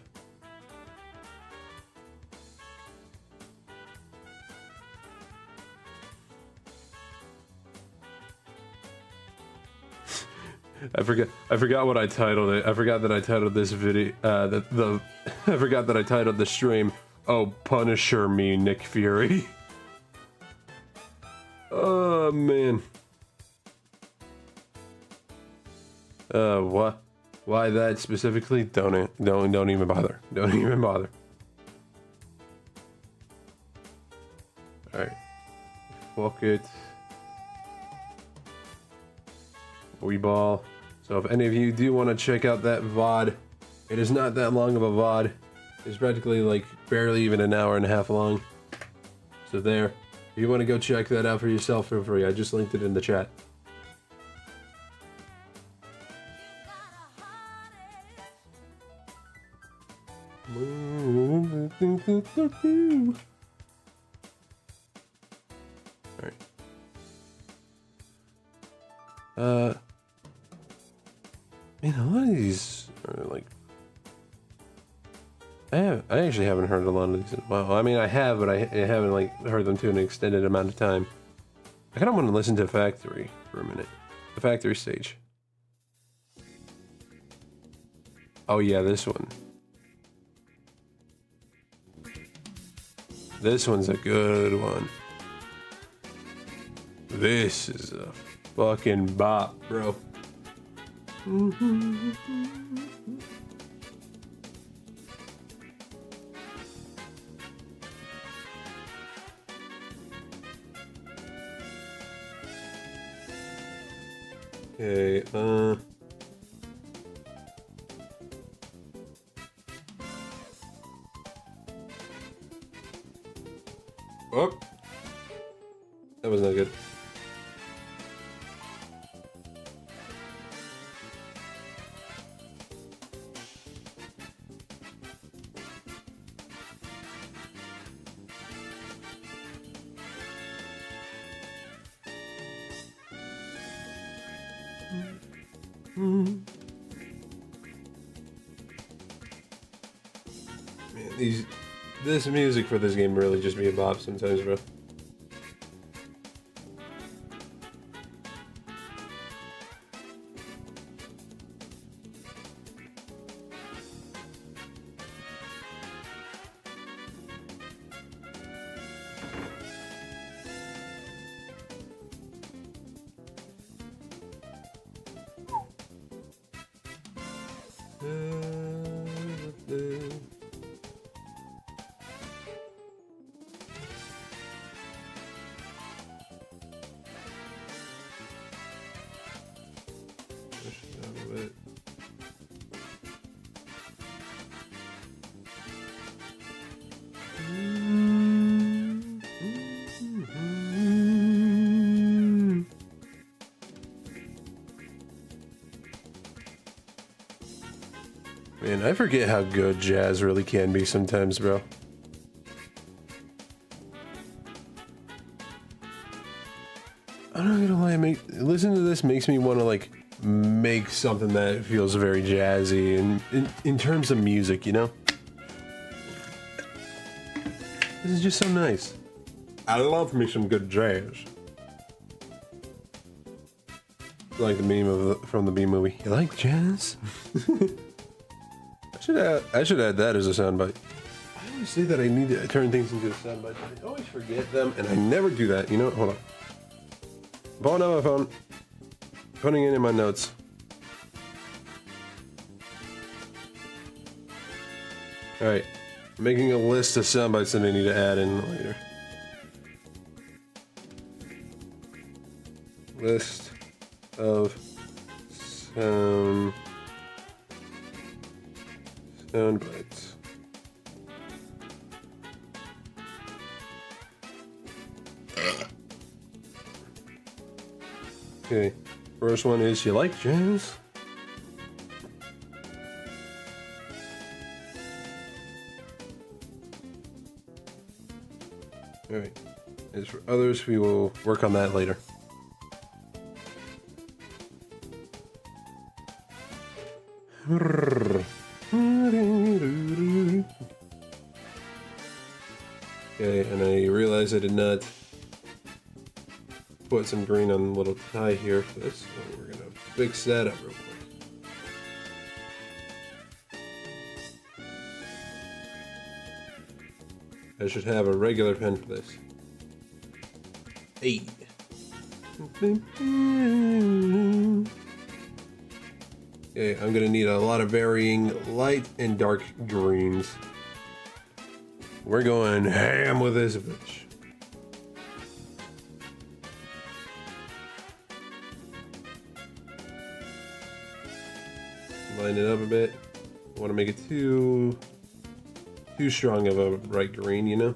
I forgot what I titled it. I forgot that I titled this video, I forgot that I titled the stream, "Oh, Punisher Me, Nick Fury." Oh, man. What? Why that specifically? Don't even bother. Don't even bother. Alright. Fuck it. Weeball. So if any of you do want to check out that VOD, it is not that long of a VOD. It's practically like barely even an hour and a half long. So there. If you want to go check that out for yourself, feel free. I just linked it in the chat. Alright. Man, a lot of these are like... I actually haven't heard a lot of these in a while. I mean, I have, but I haven't like heard them to an extended amount of time. I kind of want to listen to Factory for a minute. The Factory stage. Oh yeah, this one. This one's a good one. This is a fucking bop, bro. Okay, oh, that was not good. Man, this music for this game really just be a bop sometimes, bro. Man, I forget how good jazz really can be sometimes, bro. I'm not gonna lie, listen to this makes me want to like make something that feels very jazzy and in terms of music, you know? This is just so nice. I love me some good jazz. Like the meme from the Bee movie. You like jazz? I should add that as a soundbite. I always say that I need to turn things into a soundbite, but I always forget them, and I never do that. You know what? Hold on. Pulling out my phone, putting it in my notes. Alright, making a list of soundbites that I need to add in later. List of soundbites. Okay, first one is, you like jazz? Alright, as for others, we will work on that later. Okay, and I realize I did not put some green on the little tie here for this, so we're gonna fix that up real quick. I should have a regular pen for this. Hey. Okay, I'm gonna need a lot of varying light and dark greens. We're going ham with this bitch. Line it up a bit. I want to make it too strong of a bright green, you know?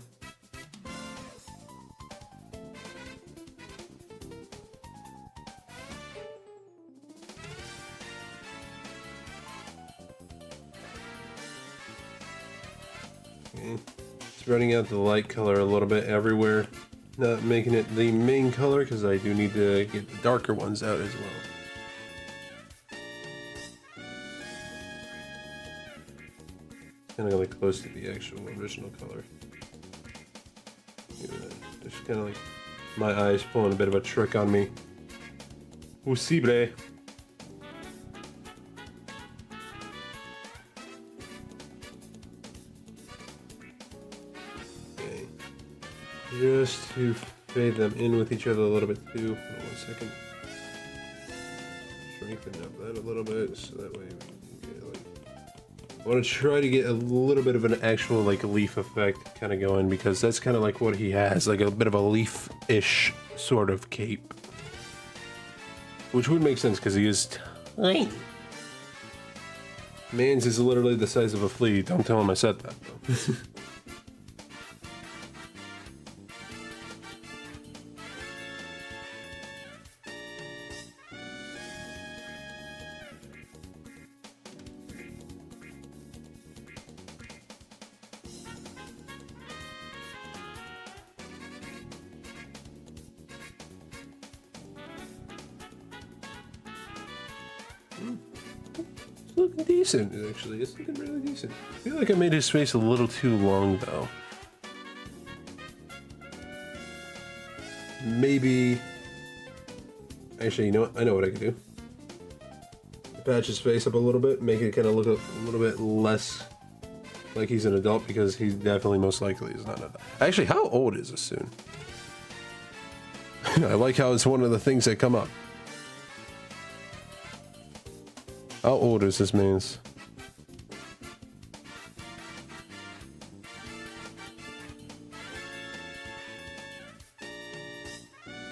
Okay. Spreading out the light color a little bit everywhere. Not making it the main color because I do need to get the darker ones out as well. Kind of like close to the actual original color. Just kind of like my eyes pulling a bit of a trick on me. Possible. Okay. Just to fade them in with each other a little bit too. Hold on 1 second. Strengthen up that a little bit so that way we can get like. I want to try to get a little bit of an actual like leaf effect kind of going because that's kind of like what he has, like a bit of a leaf-ish sort of cape. Which would make sense because he is tiny. Man's is literally the size of a flea. Don't tell him I said that though. It's looking decent, actually. It's looking really decent. I feel like I made his face a little too long, though. Maybe... Actually, you know what? I know what I can do. Patch his face up a little bit, make it kind of look a little bit less like he's an adult, because he's definitely most likely is not an adult. Actually, how old is this soon? I like how it's one of the things that come up. How old is this man's?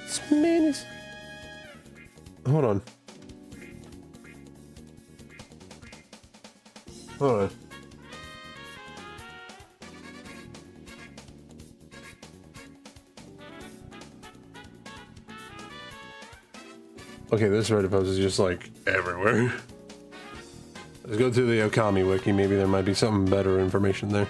This man is... Hold on. Hold on. Okay, this Reddit post is just like everywhere. Let's go to the Okami wiki. Maybe there might be something better information there.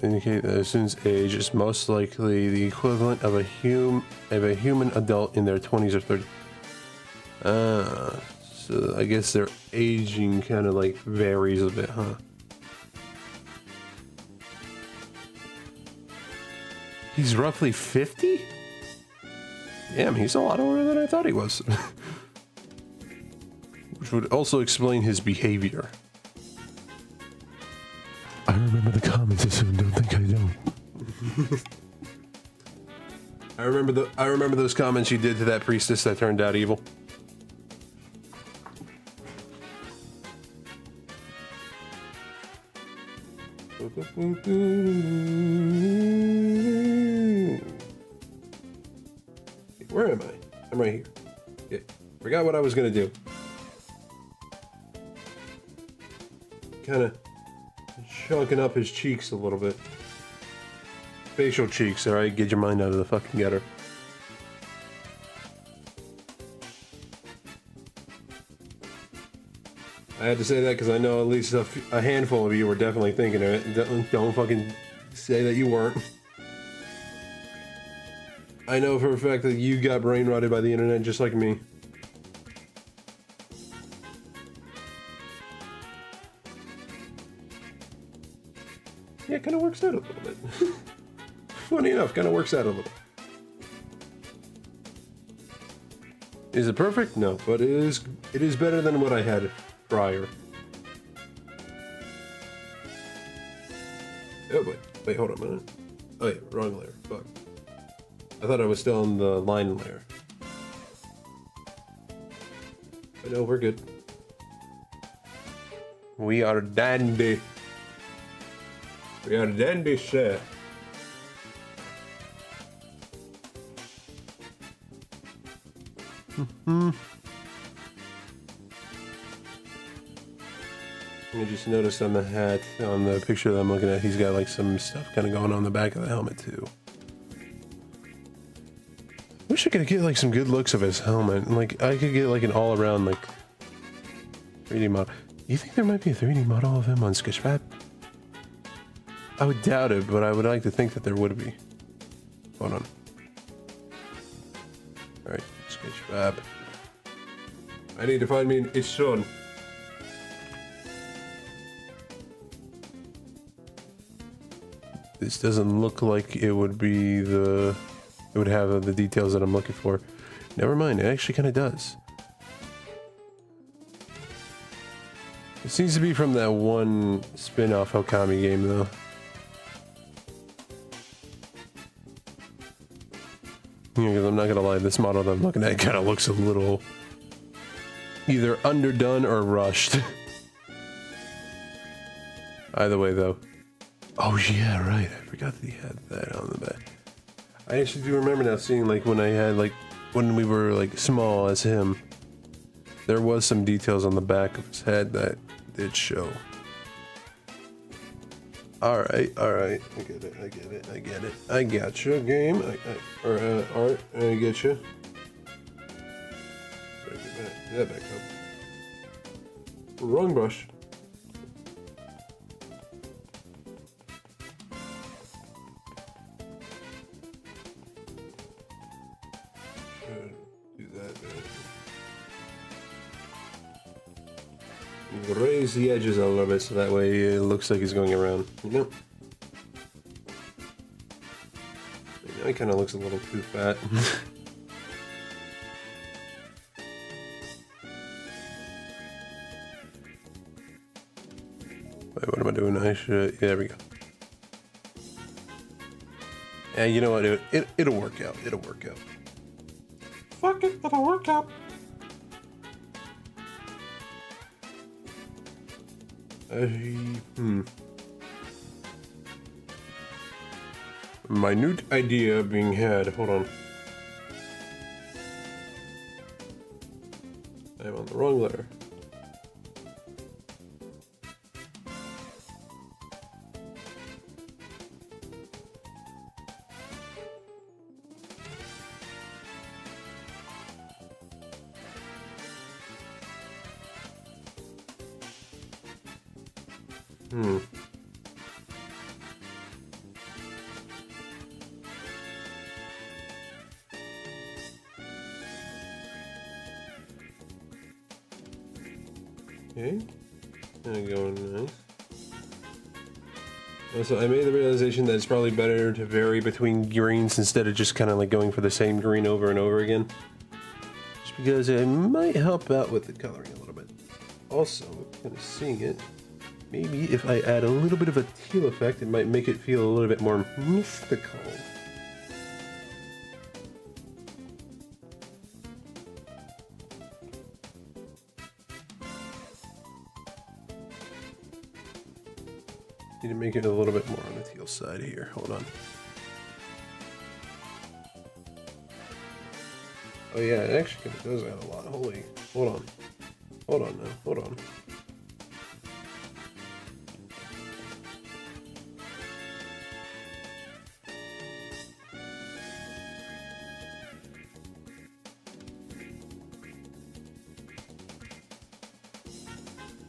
Indicate that a student's age is most likely the equivalent of a human adult in their 20s or 30s. So I guess their aging kind of like varies a bit, huh? He's roughly 50? Damn, he's a lot older than I thought he was. Which would also explain his behavior. I remember the comments, so don't think I don't. I remember those comments you did to that priestess that turned out evil. Where am I? I'm right here. Yeah, forgot what I was gonna do. Kind of chunking up his cheeks a little bit. Facial cheeks, alright? Get your mind out of the fucking gutter. I had to say that because I know at least a handful of you were definitely thinking of it. Don't fucking say that you weren't. I know for a fact that you got brain rotted by the internet just like me. Yeah, it kind of works out a little bit. Funny enough, kind of works out a little. Is it perfect? No, but it is better than what I had prior. Oh wait, hold on a minute. Oh yeah, wrong layer. Fuck. I thought I was still on the line layer. But no, we're good. We are dandy. We are dandy shit. I just noticed on the hat, on the picture that I'm looking at, he's got like some stuff kind of going on the back of the helmet too. Wish I could get like some good looks of his helmet. Like I could get like an all-around like 3D model. You think there might be a 3D model of him on Sketchfab? I would doubt it, but I would like to think that there would be. Hold on. Alright, Sketchfab. I need to find me its son. This doesn't look like it would be it would have the details that I'm looking for. Never mind, it actually kind of does. It seems to be from that one spin-off Okami game, though. Yeah, because I'm not gonna lie, this model that I'm looking at kind of looks a little either underdone or rushed. Either way, though. Oh yeah, right. I forgot that he had that on the back. I actually do remember now seeing like when we were like small as him, there was some details on the back of his head that did show. Alright. I get it. I got you, game. Art, I get you. Yeah, back up. Wrong brush. Do that there. Raise the edges a little bit so that way it looks like he's going around, you know? Now he kind of looks a little too fat. Wait, what am I doing? I should... Yeah, there we go. Yeah, you know what? It'll work out. It'll work out. Fuck it, it'll work out. Minute idea being had. Hold on. I'm on the wrong layer. Okay. Kind of going nice. Also, I made the realization that it's probably better to vary between greens instead of just kind of like going for the same green over and over again. Just because it might help out with the coloring a little bit. Also, kind of seeing it, maybe if I add a little bit of a teal effect, it might make it feel a little bit more mystical. Need to make it a little bit more on the teal side here. Hold on. Oh yeah, it actually kind of does add a lot. Holy, hold on. Hold on now, hold on.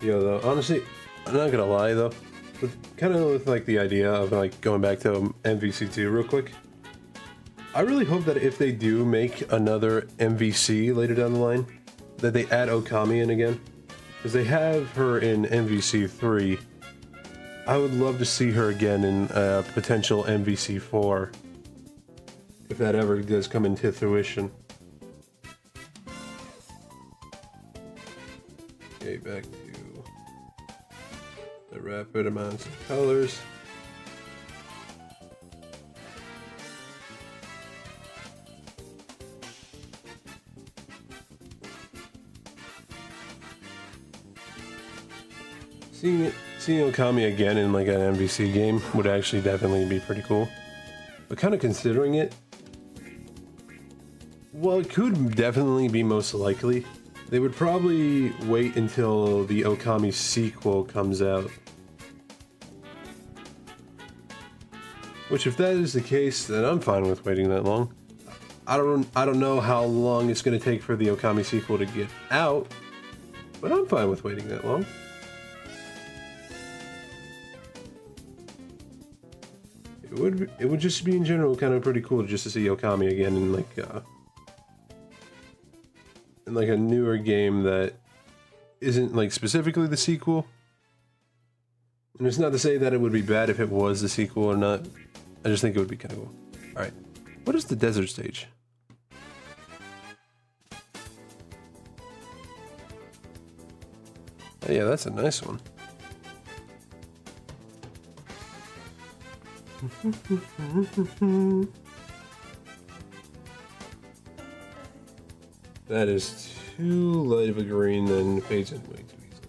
Yo, though, honestly, I'm not gonna lie though. Kind of with like the idea of like going back to MVC2 real quick. I really hope that if they do make another MVC later down the line, that they add Okami in again. Because they have her in MVC3. I would love to see her again in potential MVC4. If that ever does come into fruition. Okay, back to the rapid amounts of colors. Seeing Okami again in like an MVC game would actually definitely be pretty cool. But kind of considering it, well, it could definitely be most likely. They would probably wait until the Okami sequel comes out. Which, if that is the case, then I'm fine with waiting that long. I don't know how long it's going to take for the Okami sequel to get out, but I'm fine with waiting that long. It would just be in general kind of pretty cool just to see Okami again in like a newer game that isn't like specifically the sequel. And it's not to say that it would be bad if it was the sequel or not. I just think it would be kind of cool. Alright, what is the desert stage? Oh, yeah, that's a nice one. That is too light of a green, then fades in way too easily.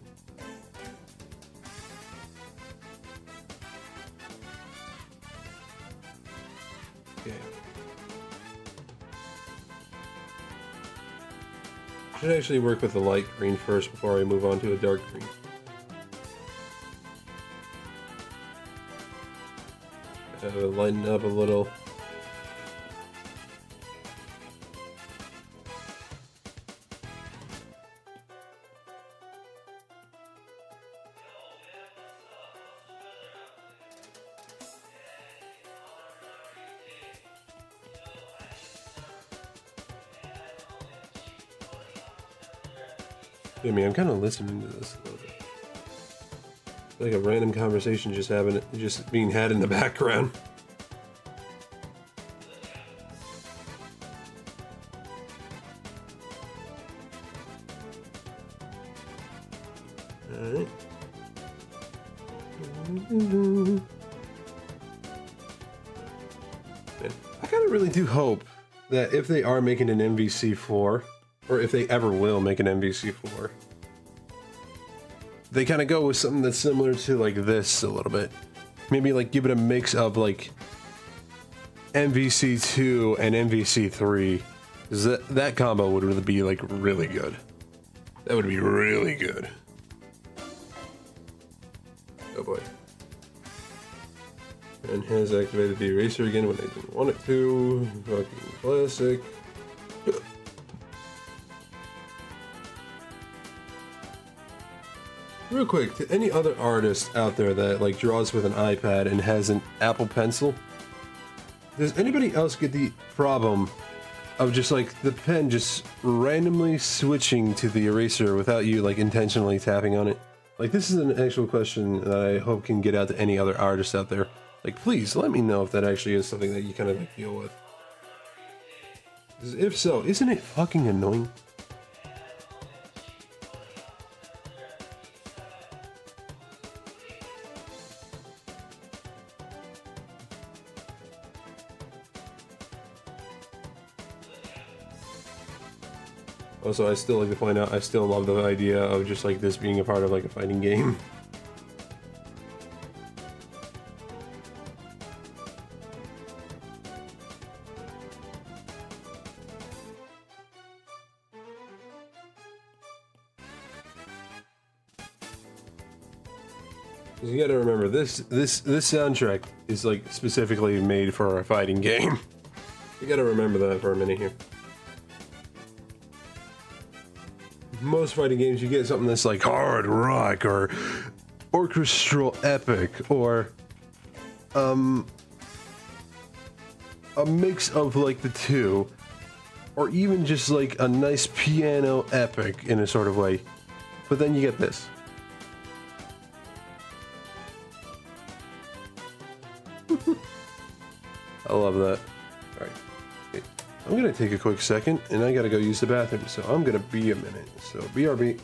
Okay. Should actually work with the light green first before I move on to a dark green. Lighten up a little. I mean, I'm kind of listening to this a little bit. Like a random conversation just being had in the background. Alright. I kind of really do hope that if they are making an MVC4, or if they ever will make an MVC4, they kind of go with something that's similar to like this a little bit. Maybe like give it a mix of like MVC2 and MVC3. Because that combo would really be like really good. That would be really good. Oh boy. And has activated the eraser again when I didn't want it to. Fucking classic. Real quick, to any other artist out there that like draws with an iPad and has an Apple Pencil, does anybody else get the problem of just like the pen just randomly switching to the eraser without you like intentionally tapping on it? Like, this is an actual question that I hope can get out to any other artists out there. Like, please let me know if that actually is something that you kind of like, deal with. 'Cause if so, isn't it fucking annoying? Also, I still like to point out, I still love the idea of just like this being a part of like a fighting game. You gotta remember, this soundtrack is like specifically made for a fighting game. You gotta remember that for a minute here. Most fighting games, you get something that's like hard rock or orchestral epic or a mix of like the two, or even just like a nice piano epic in a sort of way. But then you get this. I love that. Alright. Okay. I'm gonna take a quick second and I gotta go use the bathroom, so I'm gonna be a minute. So BRB.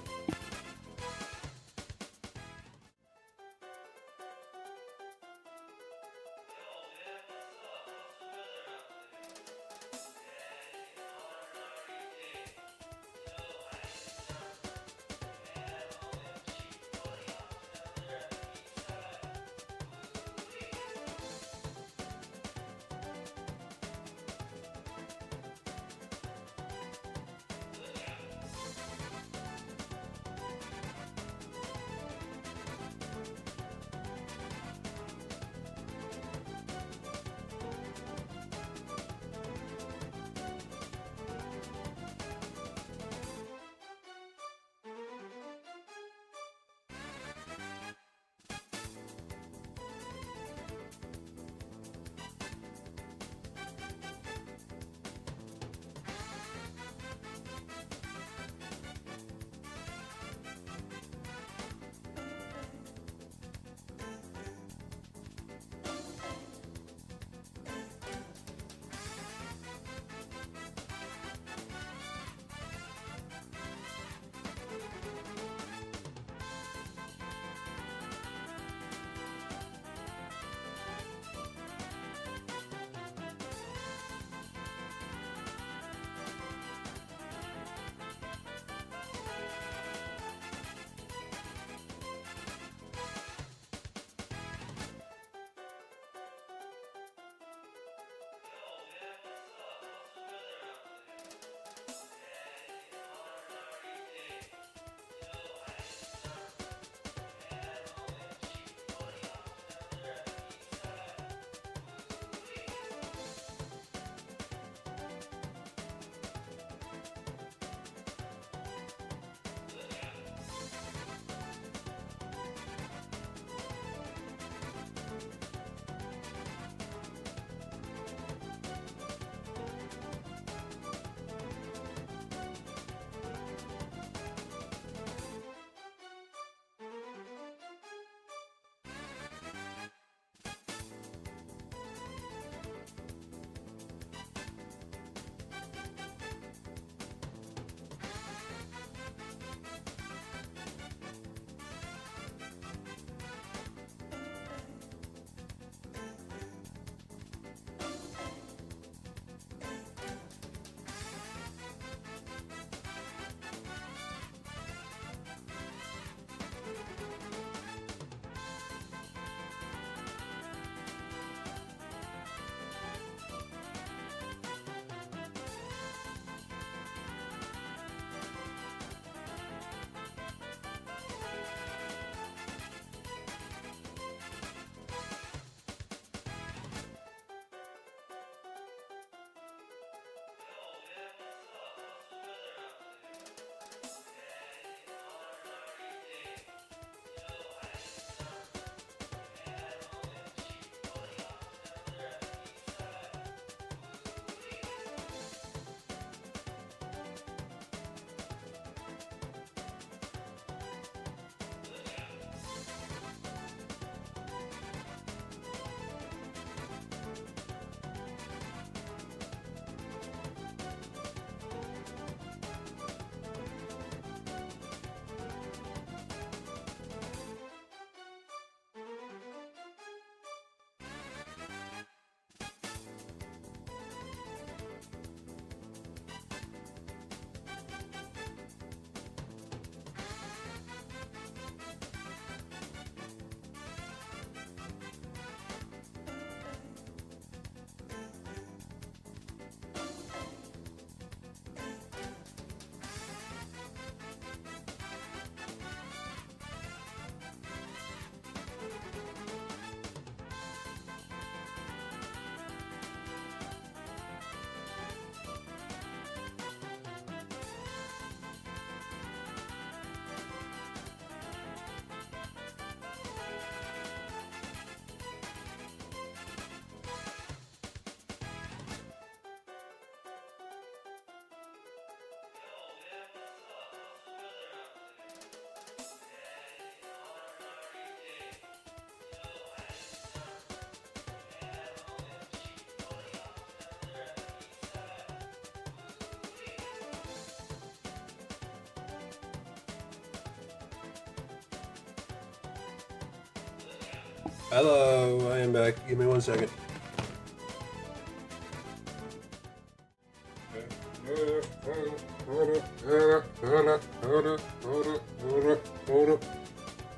Hello, I am back. Give me 1 second.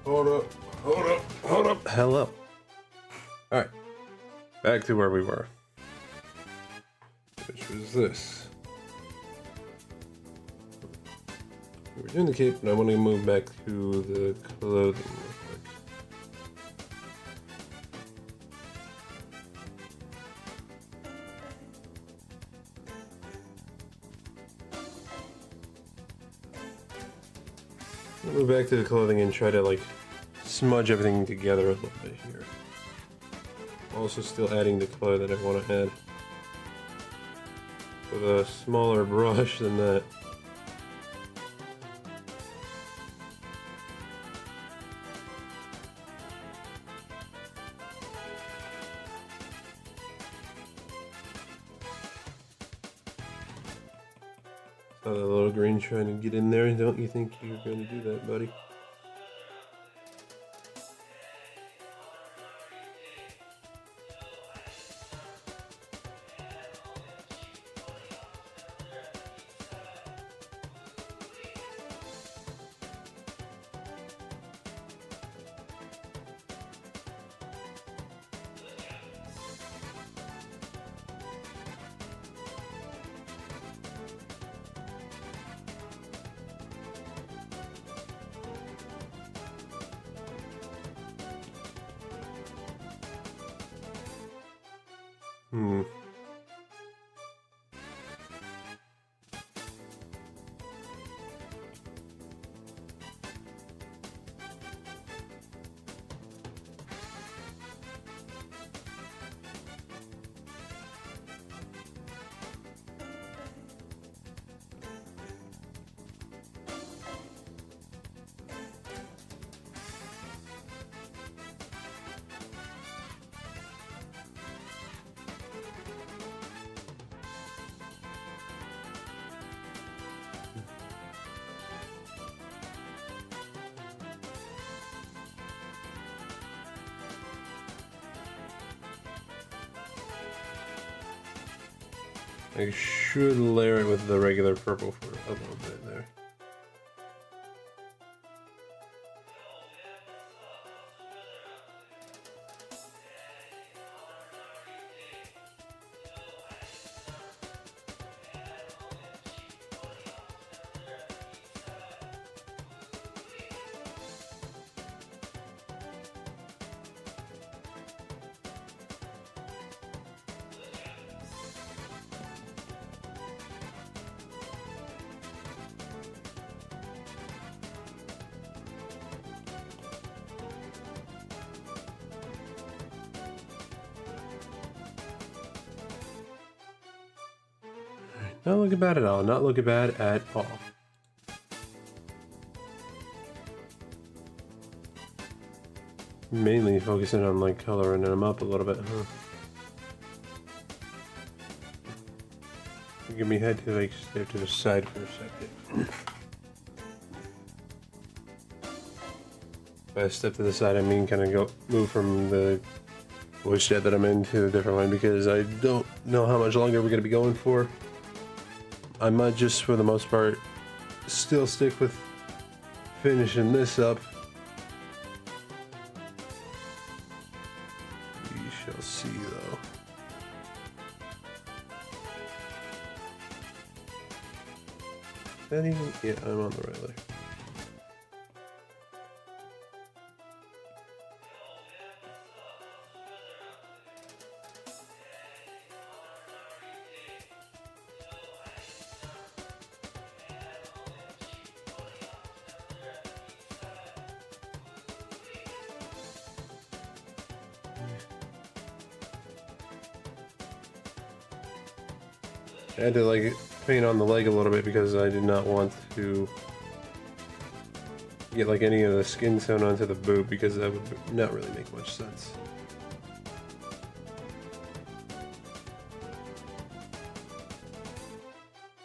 Hold up. Hello. Alright. Back to where we were. Which was this. We're doing the cape, and I want to move back to the clothing real quick. I'll move back to the clothing and try to like smudge everything together a little bit here. Also still adding the color that I want to add with a smaller brush than that. Saw that little green trying to get in there. Don't you think you're going to do that, buddy? Hmm. I should layer it with the regular purple for a little bit there. Not looking bad at all. Not looking bad at all. Mainly focusing on like coloring them up a little bit, huh? Give me head to like step to the side for a second. By step to the side, I mean kind of move from the woodshed that I'm in to a different one because I don't know how much longer we're going to be going for. I might just, for the most part, still stick with finishing this up. We shall see, though. That even? Yeah, I'm on the right way. I had to like paint on the leg a little bit because I did not want to get like any of the skin sewn onto the boot because that would not really make much sense.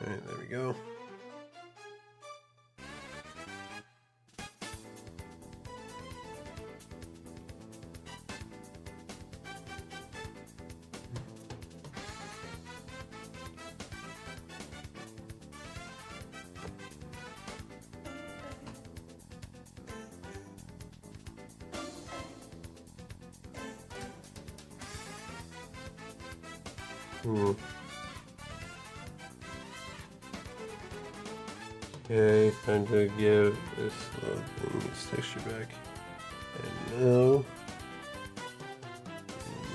Alright, there we go. Okay, time to give this little thing its texture back. And now,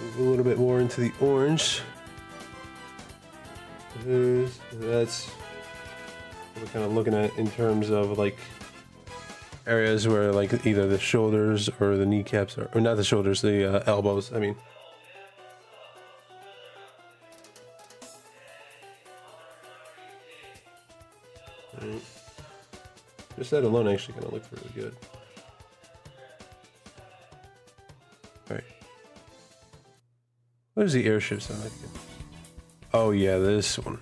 move a little bit more into the orange. That's what we're kind of looking at in terms of like areas where like either the shoulders or the kneecaps are, or not the shoulders, the elbows, I mean. Right. Just that alone actually kind of looks really good. Alright. What does the airship sound like? Oh yeah, this one.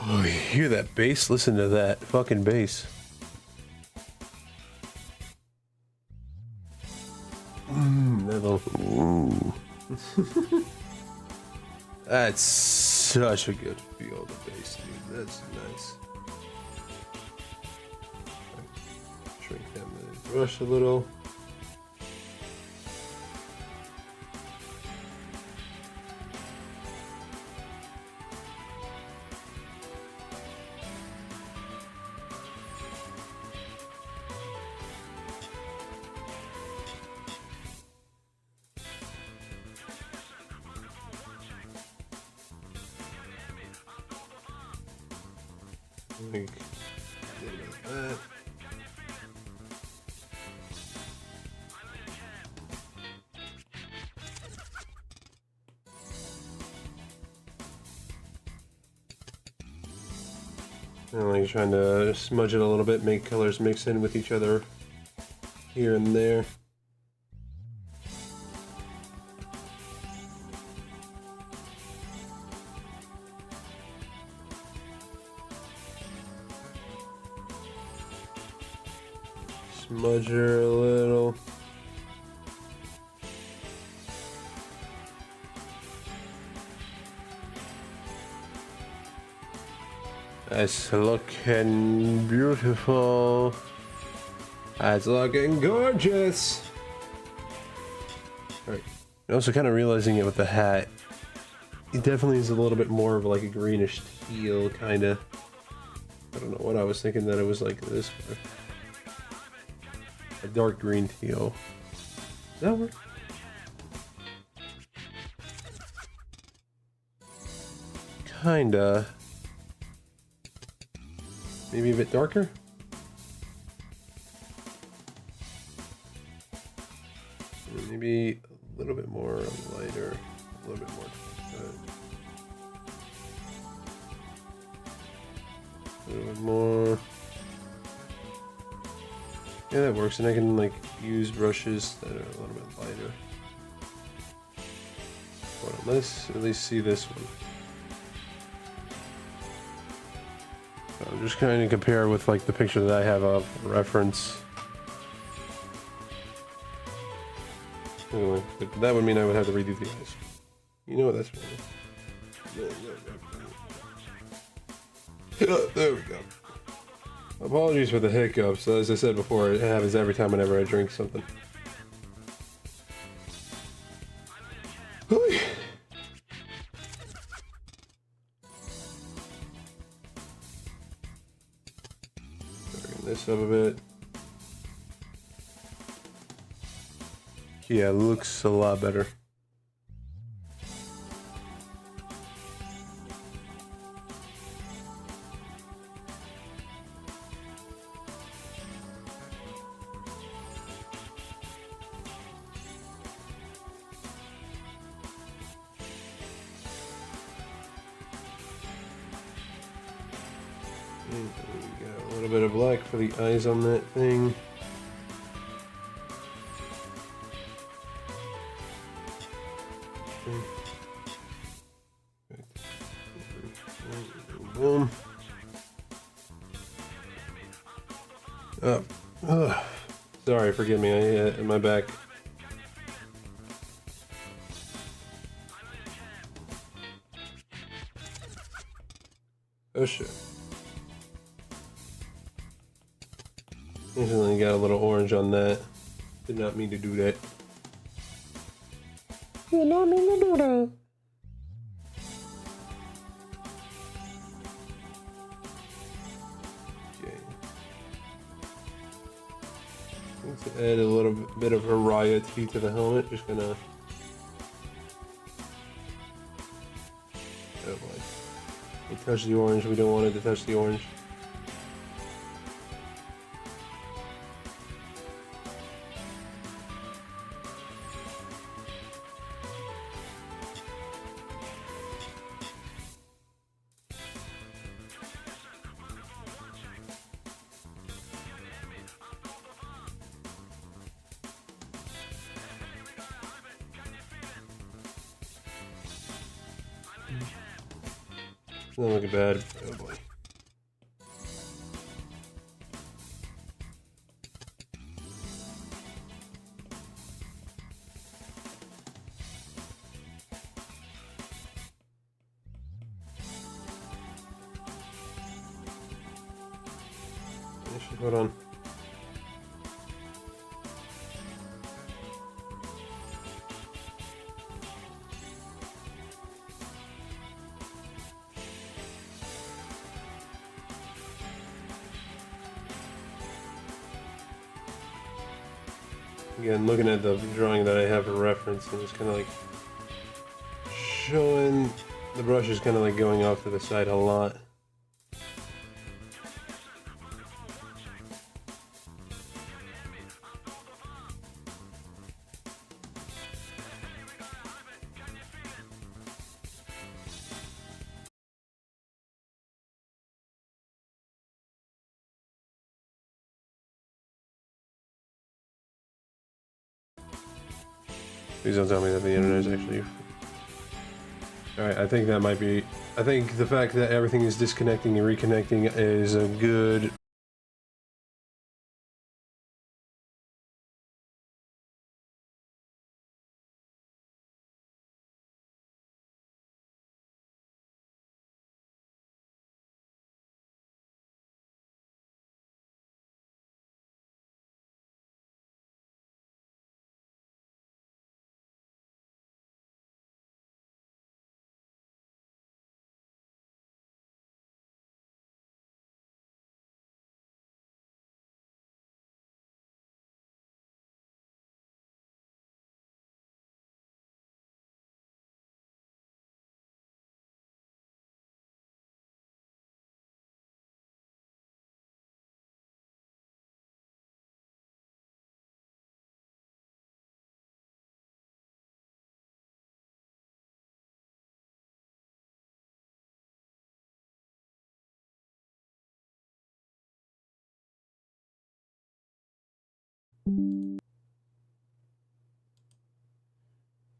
Oh, you hear that bass? Listen to that fucking bass. That little... Ooh. That's such a good feel, the bass, dude. That's nice. Shrink down the brush a little. Like that. And like trying to smudge it a little bit, make colors mix in with each other here and there. Smudge her a little. That's looking beautiful. That's looking gorgeous. Alright. I'm also kind of realizing it with the hat. It definitely is a little bit more of like a greenish teal kind of. I don't know what I was thinking that it was like this. But a dark green teal. Does that work? Kinda. Maybe a bit darker? Maybe a little bit more lighter. A little bit more. A little bit more. Yeah, that works, and I can like use brushes that are a little bit lighter. Hold on, let's at least see this one. I'm just trying to compare with like the picture that I have of reference. Anyway, but that would mean I would have to redo the eyes. You know what that's for. There we go. Apologies for the hiccups. As I said before, it happens every time whenever I drink something. This up a bit. Yeah, it looks a lot better. We got a little bit of black for the eyes on that thing. Boom. Sorry, forgive me. I my back. Oh shit. Instantly got a little orange on that. Did not mean to do that. Did not mean to do that. To add a little bit of variety to the helmet, just gonna... Oh boy. We touch the orange, we don't want it to touch the orange. It's not looking bad. Oh boy. Hold on. Again, looking at the drawing that I have for reference, and it's kind of like showing the brush is kind of like going off to the side a lot. Please don't tell me that the internet is actually... Alright, I think that might be... I think the fact that everything is disconnecting and reconnecting is a good...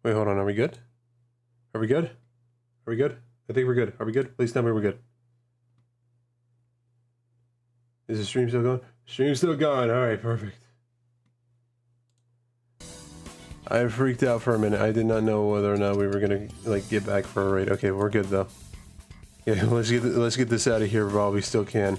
Wait, hold on, are we good? Are we good? Are we good? I think we're good. Are we good? Please tell me we're good. Is the stream still going? Stream's still going. Alright, perfect. I freaked out for a minute. I did not know whether or not we were gonna like get back for a raid. Okay, we're good though. Yeah, let's get this out of here while we still can.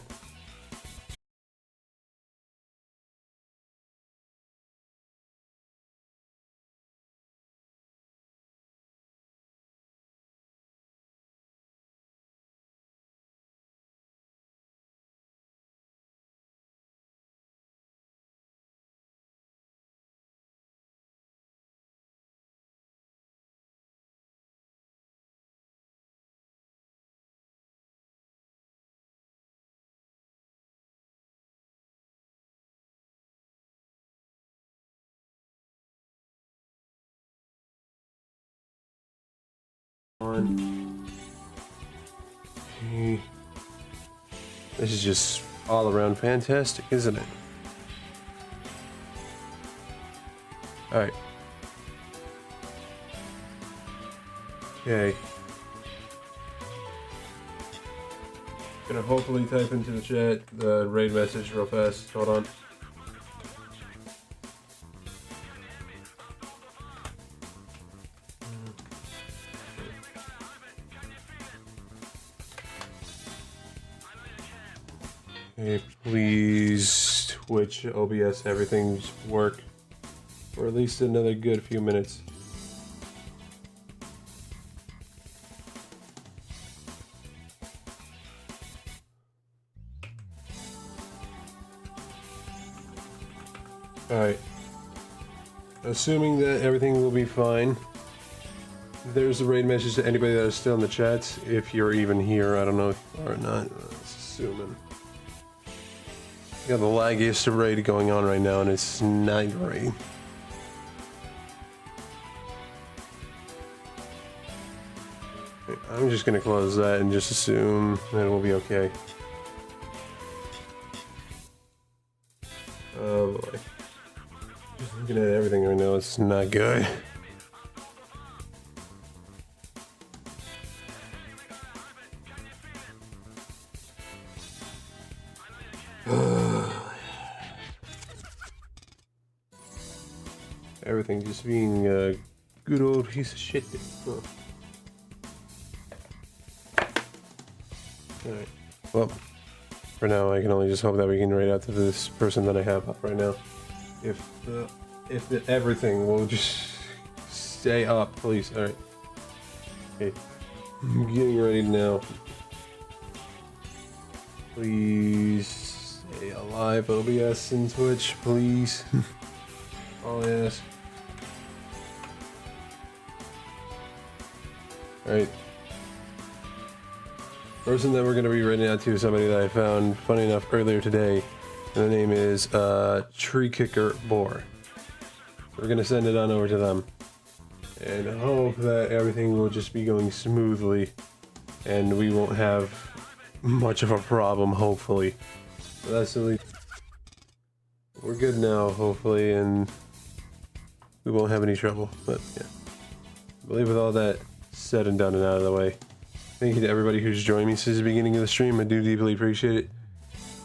Okay. This is just all around fantastic, isn't it? Alright. Okay. Gonna hopefully type into the chat the raid message real fast. Hold on. Okay, please Twitch, OBS, everything just work for at least another good few minutes. Alright. Assuming that everything will be fine. There's a raid message to anybody that is still in the chat. If you're even here, I don't know if you are or not. Assuming. We got the laggiest raid going on right now, and it's night raid. I'm just gonna close that and just assume that we'll be okay. Oh boy. Just looking at everything right now, it's not good. Everything just being a good old piece of shit. Huh. Alright. Well, for now, I can only just hope that we can raid out to this person that I have up right now. If everything will just stay up, please. Alright. Okay. I'm getting ready now. Please stay alive, OBS and Twitch, please. All I ask. Alright. Person that we're going to be raiding out to is somebody that I found, funny enough, earlier today. And the name is Tree Kicker Boar. We're going to send it on over to them. And hope that everything will just be going smoothly. And we won't have much of a problem, hopefully. But that's the least. We're good now, hopefully, and we won't have any trouble. But yeah. I believe with all that said and done and out of the way. Thank you to everybody who's joined me since the beginning of the stream. I do deeply appreciate it.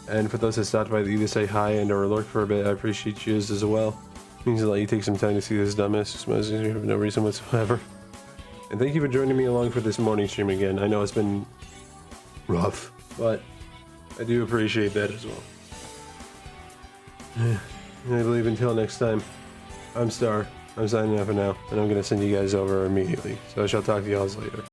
And for those that stopped by to either say hi and or lurk for a bit, I appreciate you as well. It means a lot you take some time to see this dumbass. You have no reason whatsoever. And thank you for joining me along for this morning stream again. I know it's been rough, but I do appreciate that as well. And I believe until next time, I'm Star. I'm signing off for now, and I'm going to send you guys over immediately. So I shall talk to you all later.